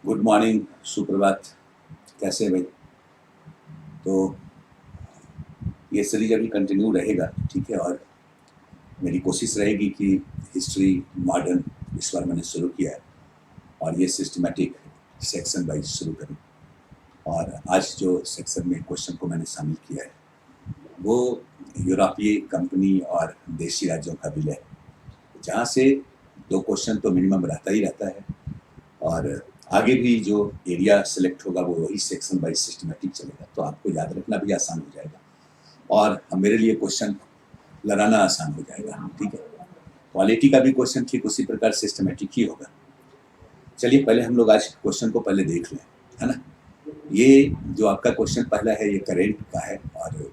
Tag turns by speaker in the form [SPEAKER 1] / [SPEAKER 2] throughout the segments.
[SPEAKER 1] Good morning, सुप्रभात। कैसे हैं भाई? तो ये सीरीज अभी कंटिन्यू रहेगा, ठीक है। और मेरी कोशिश रहेगी कि हिस्ट्री मॉडर्न इस बार मैंने शुरू किया है और ये सिस्टमेटिक सेक्शन वाइज शुरू करूँ। और आज जो सेक्शन में क्वेश्चन को मैंने शामिल किया है वो यूरोपीय कंपनी और देशी राज्यों का विलय, जहाँ से दो क्वेश्चन तो मिनिमम रहता ही रहता है। और आगे भी जो एरिया सेलेक्ट होगा वो वही सेक्शन वाइज सिस्टमेटिक चलेगा, तो आपको याद रखना भी आसान हो जाएगा और मेरे लिए क्वेश्चन लगाना आसान हो जाएगा, ठीक है। क्वालिटी का भी क्वेश्चन ठीक उसी प्रकार सिस्टमेटिक ही होगा। चलिए पहले हम लोग आज क्वेश्चन को पहले देख लें, है ना। ये जो आपका क्वेश्चन पहला है ये करेंट का है और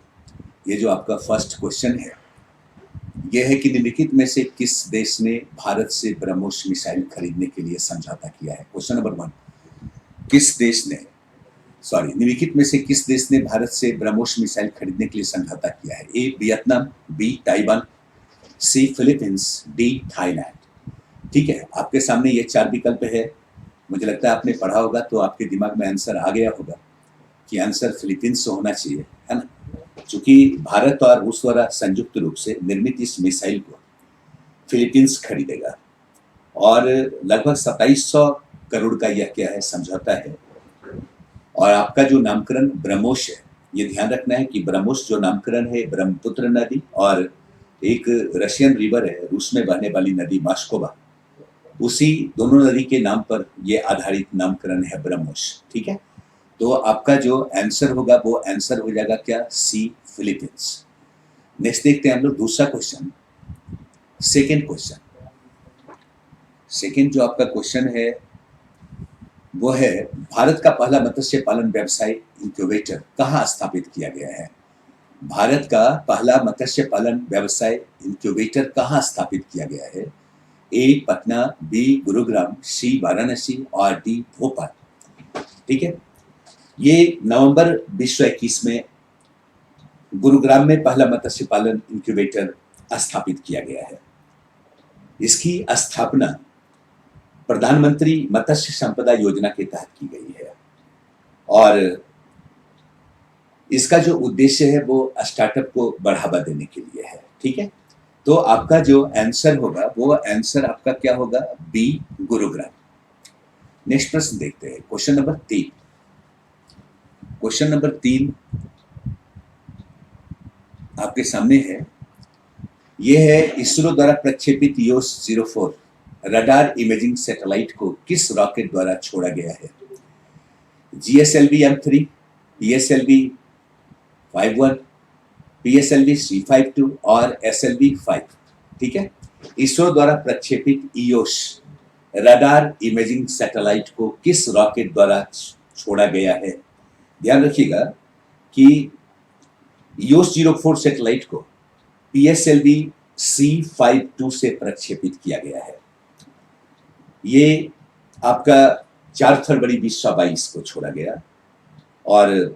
[SPEAKER 1] ये जो आपका फर्स्ट क्वेश्चन है ये है कि निम्नलिखित में से किस देश ने भारत से ब्रह्मोस मिसाइल खरीदने के लिए समझौता किया है। क्वेश्चन नंबर 1, किस देश ने निम्नलिखित में से किस देश ने भारत से ब्रह्मोस मिसाइल खरीदने के लिए समझौता किया है। ए वियतनाम, बी ताइवान, सी फिलीपींस, डी थाईलैंड। ठीक है, आपके सामने ये 4 विकल्प है। मुझे लगता है आपने पढ़ा होगा तो आपके दिमाग में आंसर आ गया होगा कि आंसर फिलीपींस होना चाहिए, है ना। चूंकि भारत और रूस द्वारा संयुक्त रूप से निर्मित इस मिसाइल को फिलीपींस खरीदेगा और लगभग 2700 करोड़ का यह क्या है समझौता है। और आपका जो नामकरण ब्रह्मोस है, ये ध्यान रखना है कि ब्रह्मोस जो नामकरण है ब्रह्मपुत्र नदी और एक रशियन रिवर है रूस में बहने वाली नदी मास्कोवा, उसी दोनों नदी के नाम पर ये आधारित नामकरण है ब्रह्मोस, ठीक है। तो आपका जो आंसर होगा वो आंसर हो जाएगा क्या, सी फिलीपींस। नेक्स्ट देखते हैं हम लोग दूसरा क्वेश्चन, सेकेंड क्वेश्चन। सेकेंड जो आपका क्वेश्चन है वो है भारत का पहला मत्स्य पालन व्यवसाय इंक्यूबेटर कहाँ स्थापित किया गया है। भारत का पहला मत्स्य पालन व्यवसाय इंक्यूबेटर कहाँ स्थापित किया गया है। ए पटना, बी गुरुग्राम, सी वाराणसी और डी भोपाल। ठीक है, ये नवंबर 2021 में गुरुग्राम में पहला मत्स्य पालन इंक्यूबेटर स्थापित किया गया है। इसकी स्थापना प्रधानमंत्री मत्स्य संपदा योजना के तहत की गई है और इसका जो उद्देश्य है वो स्टार्टअप को बढ़ावा देने के लिए है, ठीक है। तो आपका जो आंसर होगा वो आंसर आपका क्या होगा, बी गुरुग्राम। नेक्स्ट प्रश्न देखते हैं, क्वेश्चन नंबर 3। क्वेश्चन नंबर 3 आपके सामने है। यह है इसरो द्वारा प्रक्षेपित EOS-04 रडार इमेजिंग सैटेलाइट को किस रॉकेट द्वारा छोड़ा गया है। GSLV M3, PSLV 51, PSLV C52 और SLV-5। ठीक है, इसरो द्वारा प्रक्षेपित EOS रडार इमेजिंग सैटेलाइट को किस रॉकेट द्वारा छोड़ा गया है। ध्यान रखिएगा कि EOS-04 सैटेलाइट को PSLV C52 से प्रक्षेपित किया गया है। ये आपका 4 फरवरी 2022 को छोड़ा गया और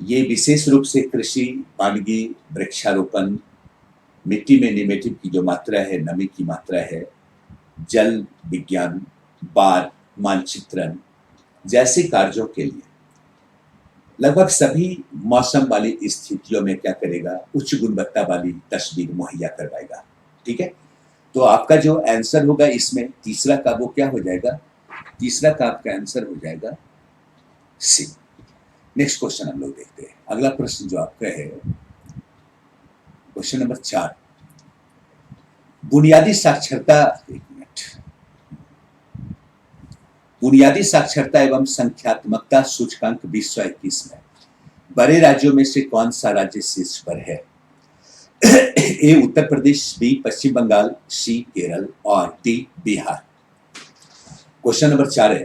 [SPEAKER 1] ये विशेष रूप से कृषि, वानिकी, वृक्षारोपण, मिट्टी में निमेटिव की जो मात्रा है, नमी की मात्रा है, जल विज्ञान, बाढ़ मानचित्रण जैसे कार्यों के लिए लगभग सभी मौसम वाली स्थितियों में क्या करेगा, उच्च गुणवत्ता वाली तस्वीर मुहैया करवाएगा। ठीक है, तो आपका जो आंसर होगा इसमें तीसरा का वो क्या हो जाएगा, तीसरा का आपका आंसर हो जाएगा सी। नेक्स्ट क्वेश्चन हम लोग देखते हैं। अगला प्रश्न जो आपका है क्वेश्चन नंबर 4, बुनियादी साक्षरता, एक मिनट, बुनियादी साक्षरता एवं संख्यात्मकता सूचकांक 2021 में बड़े राज्यों में से कौन सा राज्य शीर्ष पर है। ए उत्तर प्रदेश, बी पश्चिम बंगाल, सी केरल और डी बिहार। क्वेश्चन नंबर 4 है,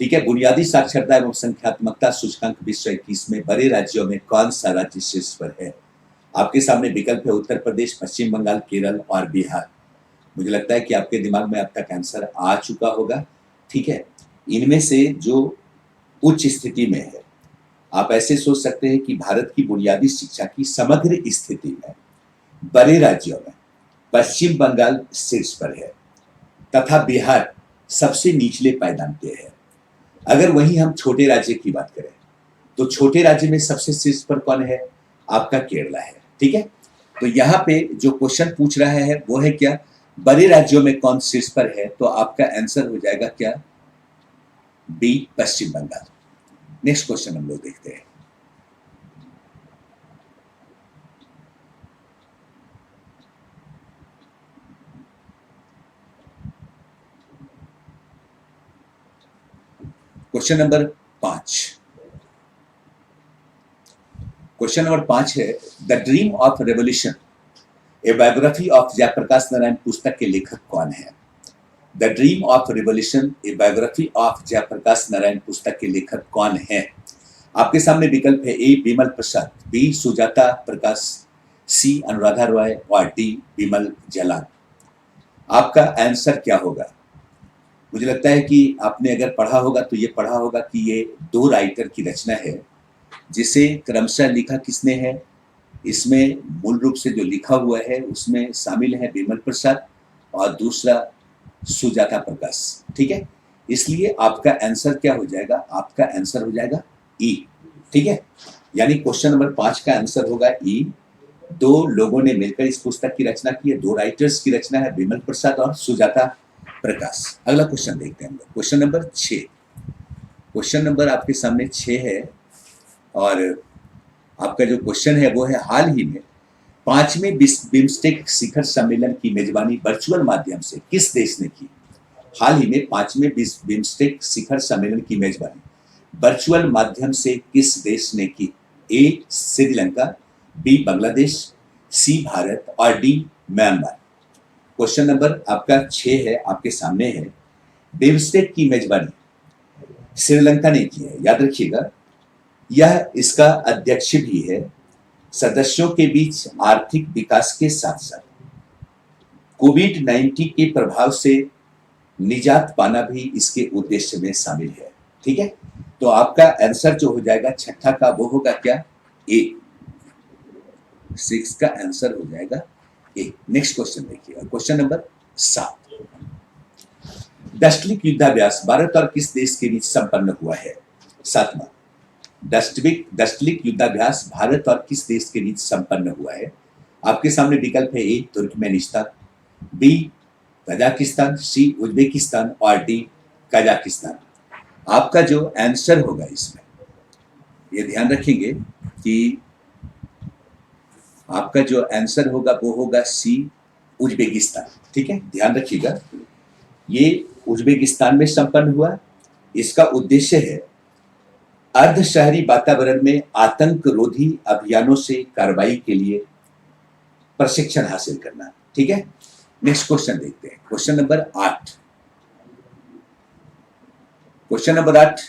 [SPEAKER 1] ठीक है, बुनियादी साक्षरता एवं संख्यात्मकता सूचकांक 2021 में बड़े राज्यों में कौन सा राज्य शीर्ष पर है। आपके सामने विकल्प है उत्तर प्रदेश, पश्चिम बंगाल, केरल और बिहार। मुझे लगता है कि आपके दिमाग में अब तक आंसर आ चुका होगा, ठीक है। इनमें से जो उच्च स्थिति में है, आप ऐसे सोच सकते हैं कि भारत की बुनियादी शिक्षा की समग्र स्थिति में बड़े राज्यों में पश्चिम बंगाल शीर्ष पर है तथा बिहार सबसे निचले पायदान पे है। अगर वहीं हम छोटे राज्य की बात करें तो छोटे राज्य में सबसे शीर्ष पर कौन है? आपका केरला है। ठीक है, तो यहाँ पे जो क्वेश्चन पूछ रहा है वो है क्या, बड़े राज्यों में कौन शीर्ष पर है? तो आपका आंसर हो जाएगा क्या? बी, पश्चिम बंगाल। नेक्स्ट क्वेश्चन हम लोग देखते हैं। Question number 5। क्वेश्चन नंबर 5 है, the dream of revolution a biography of Jayaprakash Narayan पुस्तक के लेखक कौन है? The dream of revolution a biography of Jayaprakash Narayan पुस्तक के लेखक कौन है? आपके सामने विकल्प है, A Bimal Prasad, B Sujata Prakash, C Anuradha Roy और डी बिमल जलान। आपका आंसर क्या होगा? मुझे लगता है कि आपने अगर पढ़ा होगा तो ये पढ़ा होगा कि ये दो राइटर की रचना है, जिसे क्रमशः लिखा किसने है? इसमें मूल रूप से जो लिखा हुआ है उसमें शामिल है बिमल प्रसाद और दूसरा सुजाता प्रकाश। ठीक है, इसलिए आपका आंसर क्या हो जाएगा? आपका आंसर हो जाएगा ई। ठीक है, यानी क्वेश्चन नंबर 5 का आंसर होगा ई। दो लोगों ने मिलकर इस पुस्तक की रचना की है, दो राइटर्स की रचना है, बिमल प्रसाद और सुजाता प्रकाश। अगला क्वेश्चन देखते हैं हम लोग, क्वेश्चन नंबर 6। क्वेश्चन नंबर आपके सामने 6 है और आपका जो क्वेश्चन है वो है, हाल ही में 5वें बिम्स्टेक शिखर सम्मेलन की मेजबानी वर्चुअल माध्यम से किस देश ने की? हाल ही में 5वें बिम्स्टेक शिखर सम्मेलन की मेजबानी वर्चुअल माध्यम से किस देश ने की? ए श्रीलंका, बी बांग्लादेश, सी भारत और डी म्यांमार। क्वेश्चन नंबर आपका 6 है, आपके सामने है। बिम्स्टेक की मेजबानी श्रीलंका ने की है, याद रखिएगा। यह इसका अध्यक्ष भी है। सदस्यों के बीच आर्थिक विकास के साथ साथ कोविड-19 के प्रभाव से निजात पाना भी इसके उद्देश्य में शामिल है। ठीक है, तो आपका आंसर जो हो जाएगा छठा का वो होगा क्या? ए। 6 का आंसर हो जाएगा ए। नेक्स्ट क्वेश्चन देखिएगा, क्वेश्चन नंबर 7। डस्टलिक युद्धाभ्यास भारत और किस देश के बीच संपन्न हुआ है? 7वां, डस्टलिक युद्धाभ्यास भारत और किस देश के बीच संपन्न हुआ है? आपके सामने विकल्प है, ए तुर्कमेनिस्तान, बी कजाकिस्तान, सी उज्बेकिस्तान और डी कजाकिस्तान। आपका जो आंसर होगा इसमें, ये ध्यान रखेंगे कि आपका जो आंसर होगा वो होगा सी उज्बेकिस्तान। ठीक है, ध्यान रखिएगा, ये उज्बेकिस्तान में संपन्न हुआ। इसका उद्देश्य है अर्ध शहरी वातावरण में आतंक रोधी अभियानों से कार्रवाई के लिए प्रशिक्षण हासिल करना। ठीक है, नेक्स्ट क्वेश्चन देखते हैं, क्वेश्चन नंबर 8। क्वेश्चन नंबर 8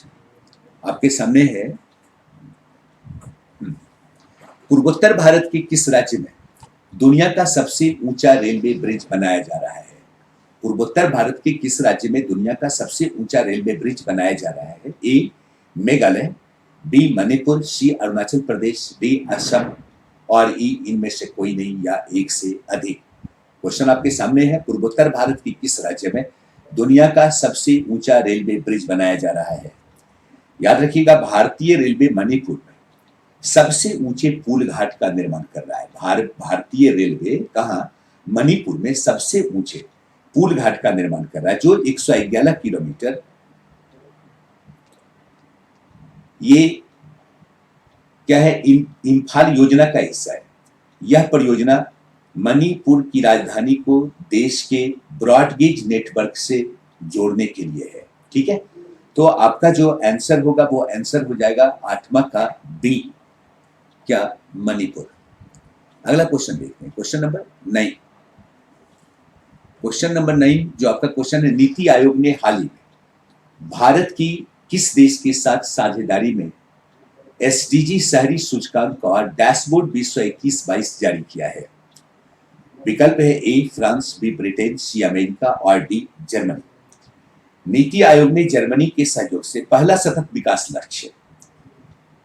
[SPEAKER 1] आपके सामने है, पूर्वोत्तर भारत के किस राज्य में दुनिया का सबसे ऊंचा रेलवे ब्रिज बनाया जा रहा है? पूर्वोत्तर भारत के किस राज्य में दुनिया का सबसे ऊंचा रेलवे ब्रिज बनाया जा रहा है? ए मेघालय, बी मणिपुर, सी अरुणाचल प्रदेश, डी असम और ई इनमें से कोई नहीं या एक से अधिक। क्वेश्चन आपके सामने है, पूर्वोत्तर भारत की किस राज्य में दुनिया का सबसे ऊंचा रेलवे ब्रिज बनाया जा रहा है? याद रखिएगा, भारतीय रेलवे मणिपुर में सबसे ऊंचे पुल घाट का निर्माण कर रहा है। भारतीय रेलवे कहां? मणिपुर में सबसे ऊंचे पुल घाट का निर्माण कर रहा है, जो 111 किलोमीटर, ये क्या है? इम्फाल योजना का हिस्सा है। यह परियोजना मणिपुर की राजधानी को देश के ब्रॉडगेज नेटवर्क से जोड़ने के लिए है। ठीक है, तो आपका जो आंसर होगा वो आंसर हो जाएगा 8वां का बी, क्या? मणिपुर। अगला क्वेश्चन देखते हैं, क्वेश्चन नंबर 9। क्वेश्चन नंबर 9 जो आपका क्वेश्चन है, नीति आयोग ने हाल ही में भारत की किस देश के साथ साझेदारी में एसडीजी शहरी सूचकांक और डैशबोर्ड विश्व 21-22 जारी किया है? विकल्प है, A France, B Britain, C America और डी जर्मनी। नीति आयोग ने जर्मनी के सहयोग से पहला सतत विकास लक्ष्य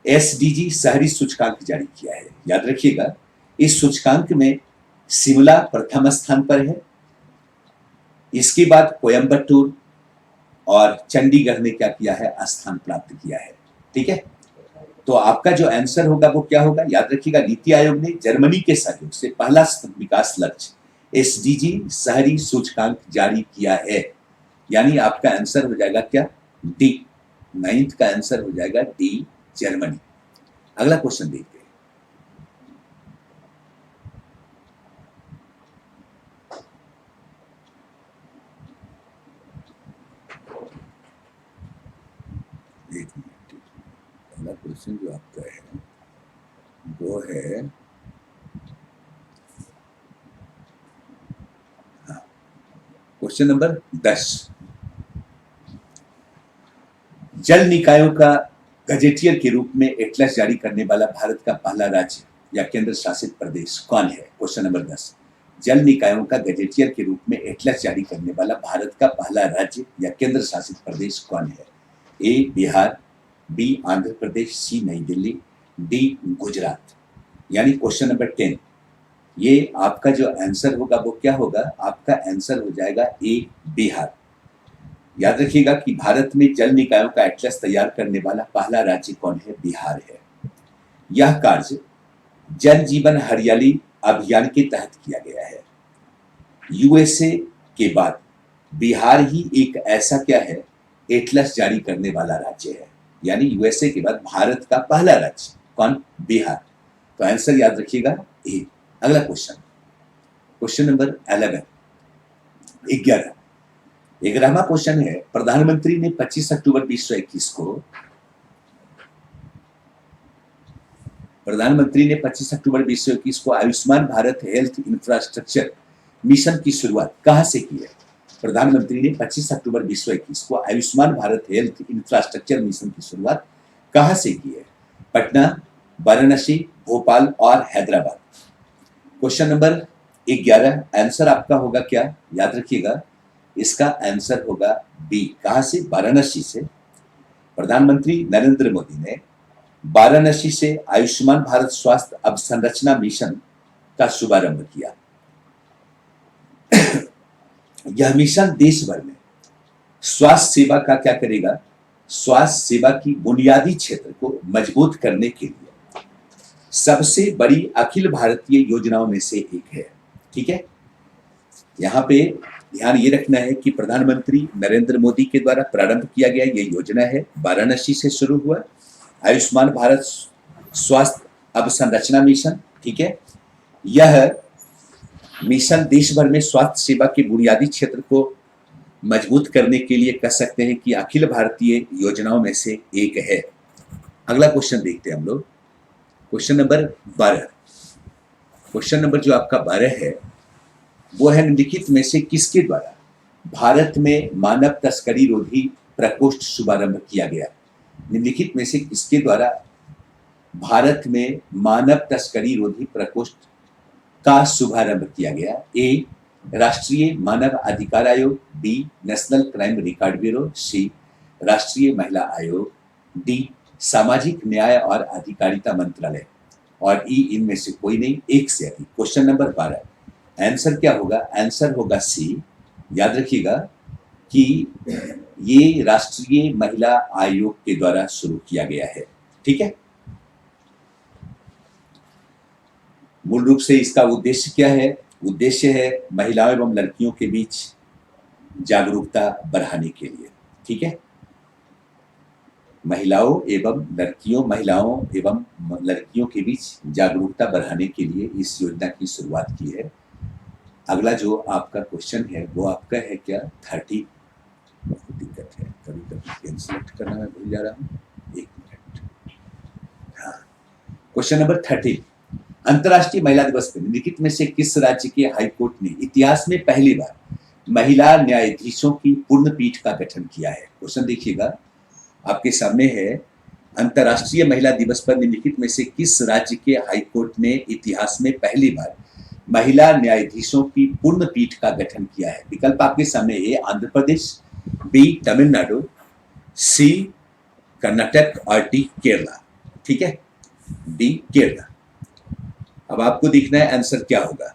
[SPEAKER 1] एसडीजी शहरी सूचकांक जारी किया है। याद रखिएगा, इस सूचकांक में शिमला प्रथम स्थान पर है, इसके बाद कोयम्बटूर, और चंडीगढ़ ने क्या किया है, स्थान प्राप्त किया है। ठीक है, तो आपका जो आंसर होगा वो क्या होगा, याद रखिएगा, नीति आयोग ने जर्मनी के सहयोग से पहला विकास लक्ष्य एसडीजी शहरी सूचकांक जारी किया है। यानी आपका आंसर हो जाएगा क्या, डी। 9th का आंसर हो जाएगा डी, जर्मनी। अगला क्वेश्चन देखते हैं। एक मिनट, अगला क्वेश्चन जो आपका है वो है, क्वेश्चन नंबर 10। जल निकायों का गजेटियर के रूप में एटलस जारी करने वाला भारत का पहला राज्य या केंद्र शासित प्रदेश कौन है? Question number 10। जल निकायों का गजेटियर के रूप में एटलस जारी करने वाला भारत का पहला राज्य या केंद्र शासित प्रदेश कौन है? ए बिहार, बी आंध्र प्रदेश, सी नई दिल्ली, डी गुजरात। यानी क्वेश्चन नंबर 10, ये आपका जो आंसर होगा वो क्या होगा, आपका आंसर हो जाएगा ए बिहार। याद रखिएगा कि भारत में जल निकायों का एटलस तैयार करने वाला पहला राज्य कौन है, बिहार है। यह कार्य जल जीवन हरियाली अभियान के तहत किया गया है। यूएसए के बाद बिहार ही एक ऐसा क्या है, एटलस जारी करने वाला राज्य है। यानी यूएसए के बाद भारत का पहला राज्य कौन, बिहार। तो आंसर याद रखिएगा ए। अगला क्वेश्चन, क्वेश्चन नंबर 11, 11वां क्वेश्चन है, प्रधानमंत्री ने 25 अक्टूबर 2021 को Ayushman Bharat health infrastructure mission की शुरुआत कहां से की है? प्रधानमंत्री ने 25 अक्टूबर 2021 को Ayushman Bharat health infrastructure mission की शुरुआत कहां से की है? पटना, वाराणसी, भोपाल और हैदराबाद। क्वेश्चन नंबर 11, आंसर आपका होगा क्या, याद रखिएगा, इसका आंसर होगा बी। कहां से? वाराणसी से। प्रधानमंत्री नरेंद्र मोदी ने वाराणसी से आयुष्मान भारत स्वास्थ्य अवसंरचना मिशन का शुभारंभ किया। यह मिशन देश भर में स्वास्थ्य सेवा का क्या करेगा, स्वास्थ्य सेवा की बुनियादी क्षेत्र को मजबूत करने के लिए सबसे बड़ी अखिल भारतीय योजनाओं में से एक है। ठीक है, यहाँ पे ध्यान ये रखना है कि प्रधानमंत्री नरेंद्र मोदी के द्वारा प्रारंभ किया गया ये योजना है, वाराणसी से शुरू हुआ, आयुष्मान भारत स्वास्थ्य अवसंरचना मिशन। ठीक है, यह मिशन देश भर में स्वास्थ्य सेवा के बुनियादी क्षेत्र को मजबूत करने के लिए कह सकते हैं कि अखिल भारतीय योजनाओं में से एक है। अगला क्वेश्चन देखते हैं हम लोग, क्वेश्चन नंबर 12। क्वेश्चन नंबर जो आपका 12 है वो है, निम्नलिखित में से किसके द्वारा भारत में मानव तस्करी रोधी प्रकोष्ठ शुभारंभ किया गया? निम्नलिखित में से किसके द्वारा भारत में मानव तस्करी रोधी प्रकोष्ठ का शुभारंभ किया गया? ए राष्ट्रीय मानव अधिकार आयोग, B national crime record bureau, C राष्ट्रीय महिला आयोग, डी सामाजिक न्याय और अधिकारिता मंत्रालय, और ई इनमें से कोई नहीं, एक से अधिक। क्वेश्चन नंबर 12, आंसर क्या होगा? आंसर होगा सी। याद रखिएगा कि ये राष्ट्रीय महिला आयोग के द्वारा शुरू किया गया है। ठीक है, मूल रूप से इसका उद्देश्य क्या है? उद्देश्य है महिलाओं एवं लड़कियों के बीच जागरूकता बढ़ाने के लिए। ठीक है, महिलाओं एवं लड़कियों के बीच जागरूकता बढ़ाने के लिए इस योजना की शुरुआत की है। अगला जो आपका क्वेश्चन है वो आपका है क्या, 30। दिक्कत है, कभी कभी सेलेक्ट करना मैं भूल जा रहा हूँ, एक मिनट। हाँ, क्वेश्चन नंबर 30, अंतर्राष्ट्रीय महिला दिवस पर निम्नलिखित में से किस राज्य के हाईकोर्ट ने इतिहास में पहली बार महिला न्यायाधीशों की पूर्ण पीठ का गठन किया है? क्वेश्चन देखिएगा आपके सामने है, अंतर्राष्ट्रीय महिला दिवस पर निम्नलिखित में से किस राज्य के हाईकोर्ट ने इतिहास में पहली बार महिला न्यायाधीशों की पूर्ण पीठ का गठन किया है? विकल्प आपके सामने, ए आंध्र प्रदेश, बी तमिलनाडु, सी कर्नाटक और डी केरला। ठीक है, डी केरला। अब आपको देखना है आंसर क्या होगा।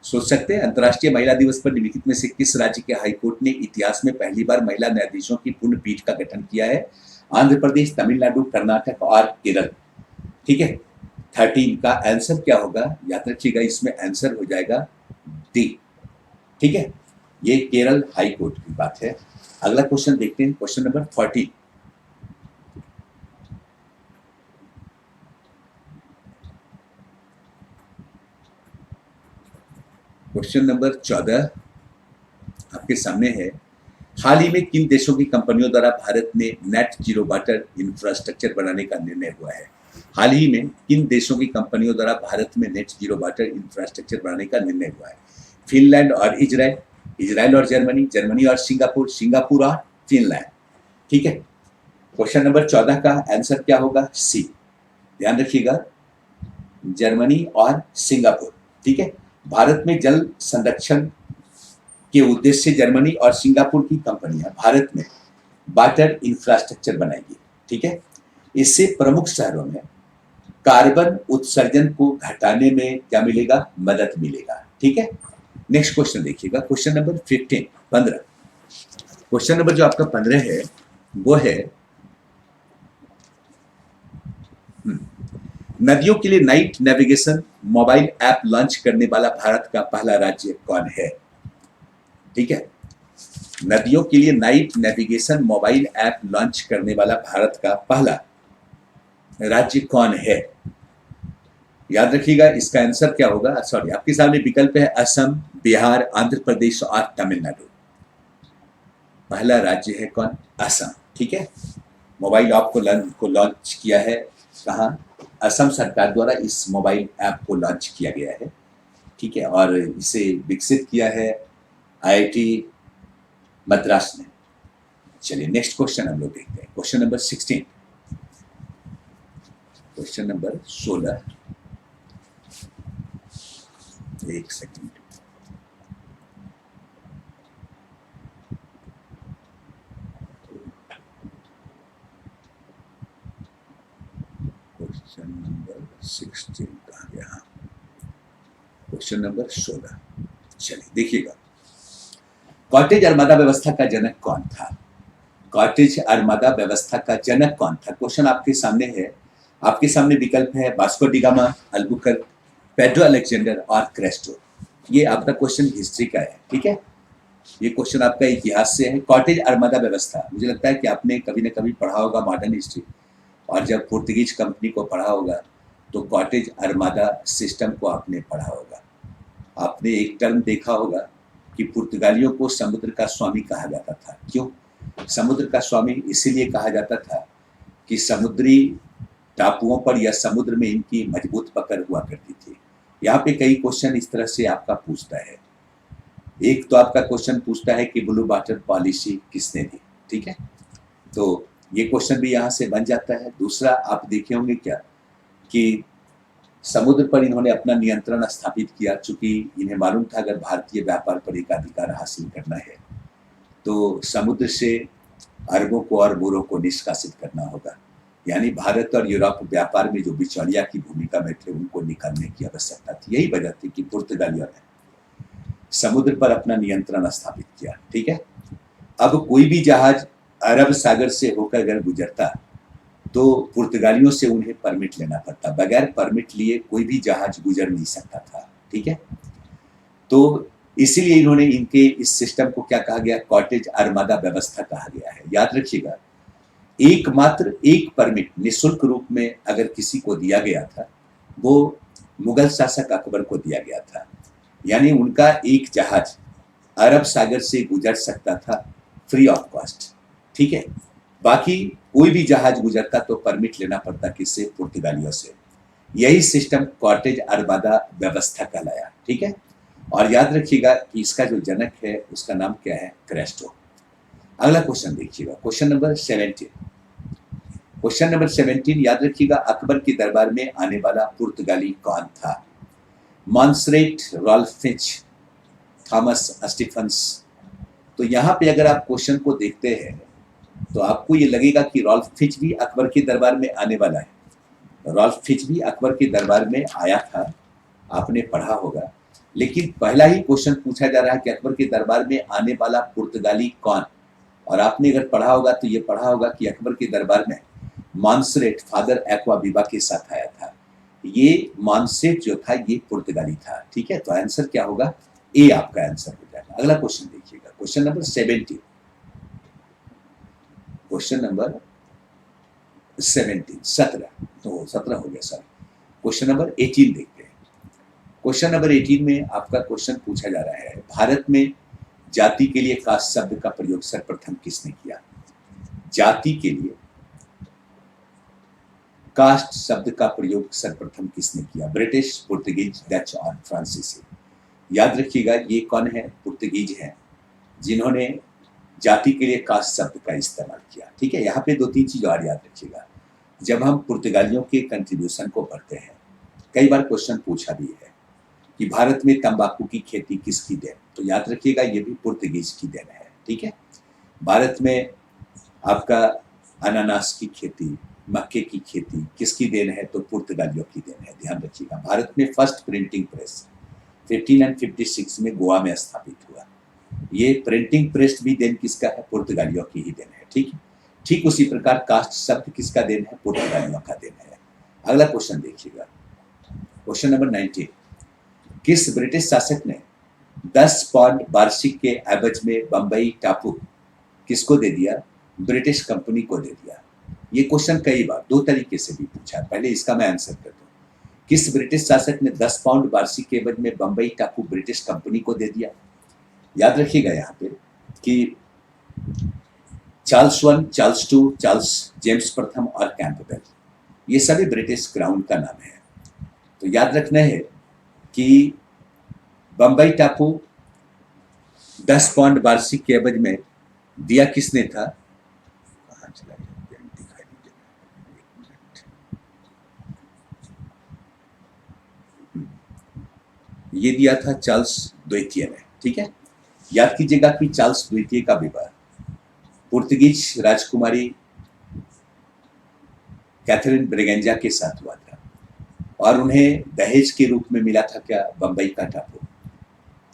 [SPEAKER 1] सोच सकते हैं अंतर्राष्ट्रीय महिला दिवस पर निम्नलिखित में से किस राज्य के हाईकोर्ट ने इतिहास में पहली बार महिला न्यायाधीशों की पूर्ण पीठ का गठन किया है? आंध्र प्रदेश, तमिलनाडु, कर्नाटक और केरल। ठीक है, 13 का आंसर क्या होगा? याद रखिएगा, इसमें आंसर हो जाएगा डी। ठीक है, ये केरल हाई कोर्ट की बात है। अगला क्वेश्चन देखते हैं, क्वेश्चन नंबर 14। क्वेश्चन नंबर 14 आपके सामने है। हाल ही में किन देशों की कंपनियों द्वारा भारत में नेट जीरो वाटर इंफ्रास्ट्रक्चर बनाने का निर्णय हुआ है? हाल ही में किन देशों की कंपनियों द्वारा भारत में नेट जीरो वाटर इंफ्रास्ट्रक्चर बनाने का निर्णय हुआ है? फिनलैंड और इजराइल, इजराइल और जर्मनी, जर्मनी और सिंगापुर, सिंगापुर और फिनलैंड। ठीक है, क्वेश्चन नंबर 14 का आंसर क्या होगा? सी। ध्यान रखिएगा, जर्मनी और सिंगापुर। ठीक है, भारत में जल संरक्षण के उद्देश्य से जर्मनी और सिंगापुर की कंपनियां भारत में वाटर इंफ्रास्ट्रक्चर बनाएगी। ठीक है, इससे प्रमुख शहरों में कार्बन उत्सर्जन को घटाने में क्या मिलेगा? मदद मिलेगा। ठीक है, नेक्स्ट क्वेश्चन देखिएगा, क्वेश्चन नंबर 15। क्वेश्चन नंबर जो आपका 15 है वो है नदियों के लिए night navigation mobile app launch करने वाला भारत का पहला राज्य कौन है? ठीक है, नदियों के लिए night navigation mobile app launch करने वाला भारत का पहला राज्य कौन है? याद रखिएगा, इसका आंसर क्या होगा? सॉरी, आपके सामने विकल्प है असम, बिहार, आंध्र प्रदेश और तमिलनाडु। पहला राज्य है कौन? असम। ठीक है, मोबाइल ऐप को लॉन्च किया है कहाँ? असम सरकार द्वारा इस मोबाइल ऐप को लॉन्च किया गया है। ठीक है, और इसे विकसित किया है आईआईटी मद्रास ने। चलिए नेक्स्ट क्वेश्चन हम लोग देखते हैं, क्वेश्चन नंबर 16। क्वेश्चन नंबर 16, एक सेकंड। क्वेश्चन नंबर 16 कहाँ गया? Question number 16। चलिए देखिएगा, कॉटेज आर्मदा व्यवस्था का जनक कौन था? कॉटेज आर्मदा व्यवस्था का जनक कौन था? क्वेश्चन आपके सामने है। आपके सामने विकल्प है Vasco D gamma, Albuquerque, Pedro Alexander और क्रेस्टो। ये आपका क्वेश्चन हिस्ट्री का है। ठीक है, ये क्वेश्चन आपका इतिहास से है। कॉटेज आर्मदा व्यवस्था, मुझे लगता है कि आपने कभी ना कभी पढ़ा होगा मॉडर्न हिस्ट्री, और जब पुर्तगीज कंपनी को पढ़ा होगा तो कॉटेज आर्मदा सिस्टम को आपने पढ़ा होगा। आपने एक टर्म देखा होगा कि पुर्तगालियों को समुद्र का स्वामी कहा जाता था। क्यों समुद्र का स्वामी? इसीलिए कहा जाता था कि समुद्री टापुओं पर या समुद्र में इनकी मजबूत पकड़ हुआ करती थी। यहाँ पे कई क्वेश्चन इस तरह से आपका पूछता है। एक तो आपका क्वेश्चन पूछता है कि ब्लू वाटर पॉलिसी किसने दी? ठीक है, तो ये क्वेश्चन भी यहाँ से बन जाता है। दूसरा आप देखे होंगे क्या कि समुद्र पर इन्होंने अपना नियंत्रण स्थापित किया, चूंकि इन्हें मालूम था अगर भारतीय व्यापार पर एकाधिकार हासिल करना है तो समुद्र से अरबों को और बोरों को निष्कासित करना होगा। यानी भारत और यूरोप व्यापार में जो बिचौलिया की भूमिका में थे उनको निकालने की आवश्यकता थी। यही वजह थी कि पुर्तगालियों ने समुद्र पर अपना नियंत्रण स्थापित किया। ठीक है, अब कोई भी जहाज अरब सागर से होकर अगर गुजरता तो पुर्तगालियों से उन्हें परमिट लेना पड़ता। बगैर परमिट लिए कोई भी जहाज गुजर नहीं सकता था। ठीक है, तो इसीलिए इन्होंने इनके इस सिस्टम को क्या कहा गया? कॉटेज आर्मदा व्यवस्था कहा गया है। याद रखिएगा, एकमात्र एक परमिट निःशुल्क रूप में अगर किसी को दिया गया था वो मुगल शासक अकबर को दिया गया था। यानी उनका एक जहाज अरब सागर से गुजर सकता था फ्री ऑफ कॉस्ट। ठीक है, बाकी कोई भी जहाज गुजरता तो परमिट लेना पड़ता किससे? पुर्तगालियों से। यही सिस्टम कॉटेज आर्मदा व्यवस्था कहलाया। ठीक है, और याद रखिएगा कि इसका जो जनक है उसका नाम क्या है? क्रेस्टो। अगला क्वेश्चन देखिएगा, क्वेश्चन नंबर 17। क्वेश्चन नंबर 17 याद रखिएगा, अकबर के दरबार में आने वाला पुर्तगाली कौन था? मॉन्सरेट, रॉल्फिच, थॉमस स्टीफन्स। तो यहाँ पे अगर आप क्वेश्चन को देखते हैं तो आपको ये लगेगा कि रॉल्फिच भी अकबर के दरबार में आने वाला है। रॉल्फिच भी अकबर के दरबार में आया था, आपने पढ़ा होगा। लेकिन पहला ही क्वेश्चन पूछा जा रहा है कि अकबर के दरबार में आने वाला पुर्तगाली कौन। और आपने अगर पढ़ा होगा तो ये पढ़ा होगा कि अकबर के दरबार में मॉन्सरेट फादर एक्वा विवा के साथ आया था। ये मॉन्सेट जो था ये पुर्तगाली था। ठीक है, तो आंसर क्या होगा, ए आपका आंसर हो जाएगा। अगला क्वेश्चन देखिएगा, क्वेश्चन नंबर 17। क्वेश्चन नंबर 17 तो 17 हो गया सर। क्वेश्चन नंबर 18 देखते हैं। क्वेश्चन नंबर 18 में आपका क्वेश्चन पूछा जा रहा है, भारत में जाति के लिए कास्ट शब्द का प्रयोग सर्वप्रथम किसने किया। जाति के लिए कास्ट शब्द का प्रयोग सर्वप्रथम किसने किया, ब्रिटिश, पुर्तगीज, डच और फ्रांसीसी। याद रखिएगा ये कौन है, पुर्तगीज हैं जिन्होंने जाति के लिए कास्ट शब्द का इस्तेमाल किया। ठीक है, यहाँ पे 2-3 चीज और याद रखिएगा। जब हम पुर्तगालियों के कंट्रीब्यूशन को पढ़ते हैं, कई बार क्वेश्चन पूछा भी है कि भारत में तंबाकू की खेती किसकी देन, तो याद रखिएगा ये भी पुर्तगीज की देन है। ठीक है, भारत में आपका अनानास की खेती, मक्के की खेती किसकी देन है, तो पुर्तगालियों की देन है। ध्यान रखिएगा, भारत में फर्स्ट प्रिंटिंग प्रेस 1556 में गोवा में स्थापित हुआ। ये प्रिंटिंग प्रेस भी देन किसका है, पुर्तगालियों की ही देन है। ठीक है, ठीक उसी प्रकार कास्ट शब्द किसका देन है, पुर्तगालियों का देन है। अगला क्वेश्चन देखिएगा, क्वेश्चन नंबर 19। किस ब्रिटिश शासक ने 10 पाउंड वार्षिक के एवज में बंबई टापू किसको दे दिया, ब्रिटिश कंपनी को दे दिया। ये क्वेश्चन कई बार 2 तरीके से भी पूछा है, पहले इसका मैं आंसर कर दूं। किस ब्रिटिश शासक ने 10 पाउंड वार्षिक के एवज में बंबई टापू ब्रिटिश कंपनी को दे दिया। याद रखिएगा यहाँ पे कि चार्ल्स 1, चार्ल्स 2, चार्ल्स जेम्स प्रथम और कैंपबेल, ये सभी ब्रिटिश क्राउन का नाम है। तो याद रखना है कि बंबई टापू 10 पाउंड वार्षिक के एवज में दिया किसने था, कहाँ चला गया, दिखाई नहीं दे रहा। ये दिया था चार्ल्स द्वितीय ने। ठीक है, याद कीजिएगा कि चार्ल्स द्वितीय का विवाह पुर्तगीज राजकुमारी कैथरीन ब्रिगेंजा के साथ हुआ था और उन्हें दहेज के रूप में मिला था क्या, बंबई का टापू।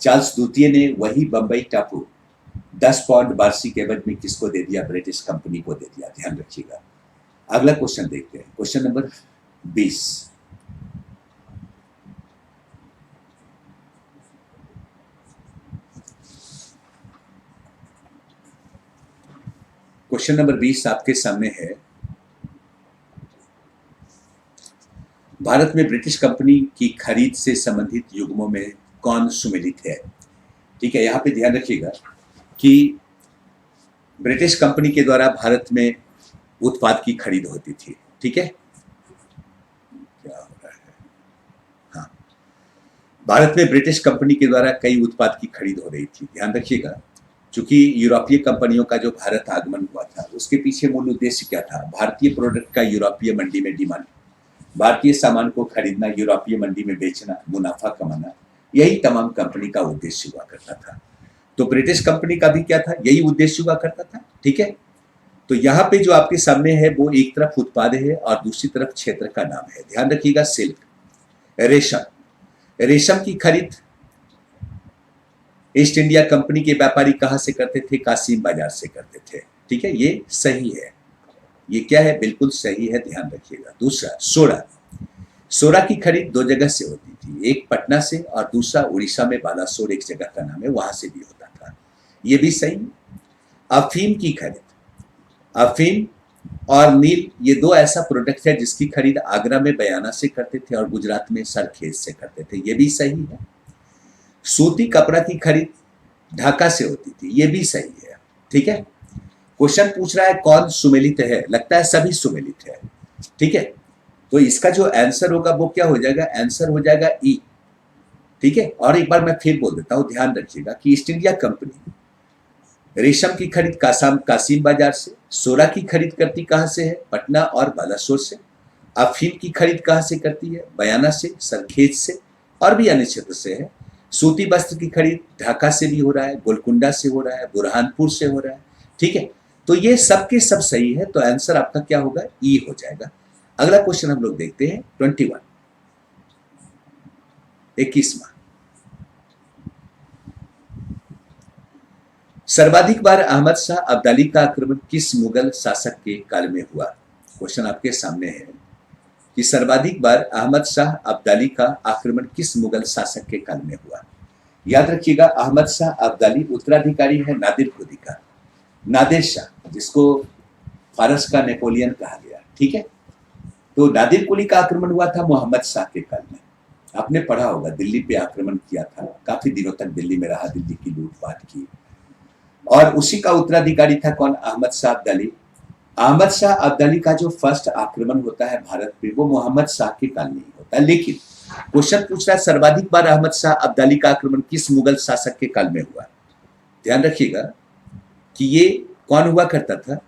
[SPEAKER 1] चार्ल्स द्वितीय ने वही बंबई टापू 10 पाउंड वार्षिक एवज में किसको दे दिया, ब्रिटिश कंपनी को दे दिया। ध्यान रखिएगा। अगला क्वेश्चन देखते हैं, क्वेश्चन नंबर 20। क्वेश्चन नंबर 20 आपके सामने है, भारत में ब्रिटिश कंपनी की खरीद से संबंधित युग्मों में कौन सुमेलित है। ठीक है, यहाँ पे ध्यान रखिएगा कि ब्रिटिश कंपनी के द्वारा भारत में उत्पाद की खरीद होती थी। ठीक है, क्या हो रहा है, हाँ, भारत में ब्रिटिश कंपनी के द्वारा कई उत्पाद की खरीद हो रही थी। ध्यान रखिएगा, चूंकि यूरोपीय कंपनियों का जो भारत आगमन हुआ था उसके पीछे मूल उद्देश्य क्या था, भारतीय प्रोडक्ट का यूरोपीय मंडी में डिमांड, भारतीय सामान को खरीदना, यूरोपीय मंडी में बेचना, मुनाफा कमाना, यही तमाम कंपनी का उद्देश्य हुआ करता था। तो ब्रिटिश कंपनी का भी क्या था, यही उद्देश्य हुआ करता था। ठीक है, तो यहाँ पे जो आपके सामने है वो एक तरफ उत्पाद है और दूसरी तरफ क्षेत्र का नाम है। ध्यान रखिएगा, सिल्क, रेशम, रेशम की खरीद ईस्ट इंडिया कंपनी के व्यापारी कहां से करते थे, कासिम बाजार से करते थे। ठीक है, ये सही है, ये क्या है, बिल्कुल सही है, ध्यान रखिएगा। दूसरा, सोडा, सोडा की खरीद 2 जगह से होती थी, एक पटना से और दूसरा उड़ीसा में बालासोर एक जगह का नाम है, वहां से भी होता था, ये भी सही है। अफीम की खरीद, अफीम और नील, ये 2 ऐसा प्रोडक्ट है जिसकी खरीद आगरा में बयाना से करते थे और गुजरात में सरखेज से करते थे, ये भी सही है। सूती कपड़ा की खरीद ढाका से होती थी, ये भी सही है। ठीक है, क्वेश्चन पूछ रहा है कौन सुमेलित है, लगता है सभी सुमेलित है। ठीक है, तो इसका जो आंसर होगा वो क्या हो जाएगा, आंसर हो जाएगा ई। ठीक है, और एक बार मैं फिर बोल देता हूं, ध्यान रखिएगा कि ईस्ट इंडिया कंपनी रेशम की खरीद कासिम बाजार से, सोडा की खरीद करती कहां से है, पटना और बालासोर से, अफीम की खरीद कहां से करती है, बयाना से, सरखेज से और भी अन्य क्षेत्र से है। सूती वस्त्र की खरीद ढाका से भी हो रहा है, गोलकुंडा से हो रहा है, बुरहानपुर से हो रहा है। ठीक है, तो ये सब के सब सही है, तो आंसर आपका क्या होगा, ई हो जाएगा। अगला क्वेश्चन हम लोग देखते हैं 21, 21वां। सर्वाधिक बार अहमद शाह अब्दाली का आक्रमण किस मुगल शासक के काल में हुआ? क्वेश्चन आपके सामने है कि सर्वाधिक बार अहमद शाह अब्दाली का आक्रमण किस मुगल शासक के काल में हुआ? याद रखिएगा, अहमद शाह अब्दाली उत्तराधिकारी है नादिर कुली का, नादिर शाह जिसको फारस का नेपोलियन कहा गया। ठीक है, तो नादिर कुली का आक्रमण हुआ था मोहम्मद शाह के काल में। आपने पढ़ा होगा, दिल्ली पे आक्रमण किया था, काफी दिनों तक दिल्ली में रहा, दिल्ली की लूटपाट की, और उसी का उत्तराधिकारी था कौन? अहमद शाह अब्दाली। अहमद शाह अब्दाली का जो फर्स्ट आक्रमण होता है भारत पे, वो मोहम्मद शाह के काल में ही होता है। लेकिन क्वेश्चन पूछ रहा है सर्वाधिक बार अहमद शाह अब्दाली का आक्रमण किस मुगल शासक के काल में हुआ? ध्यान रखिएगा कि ये कौन हुआ करता था?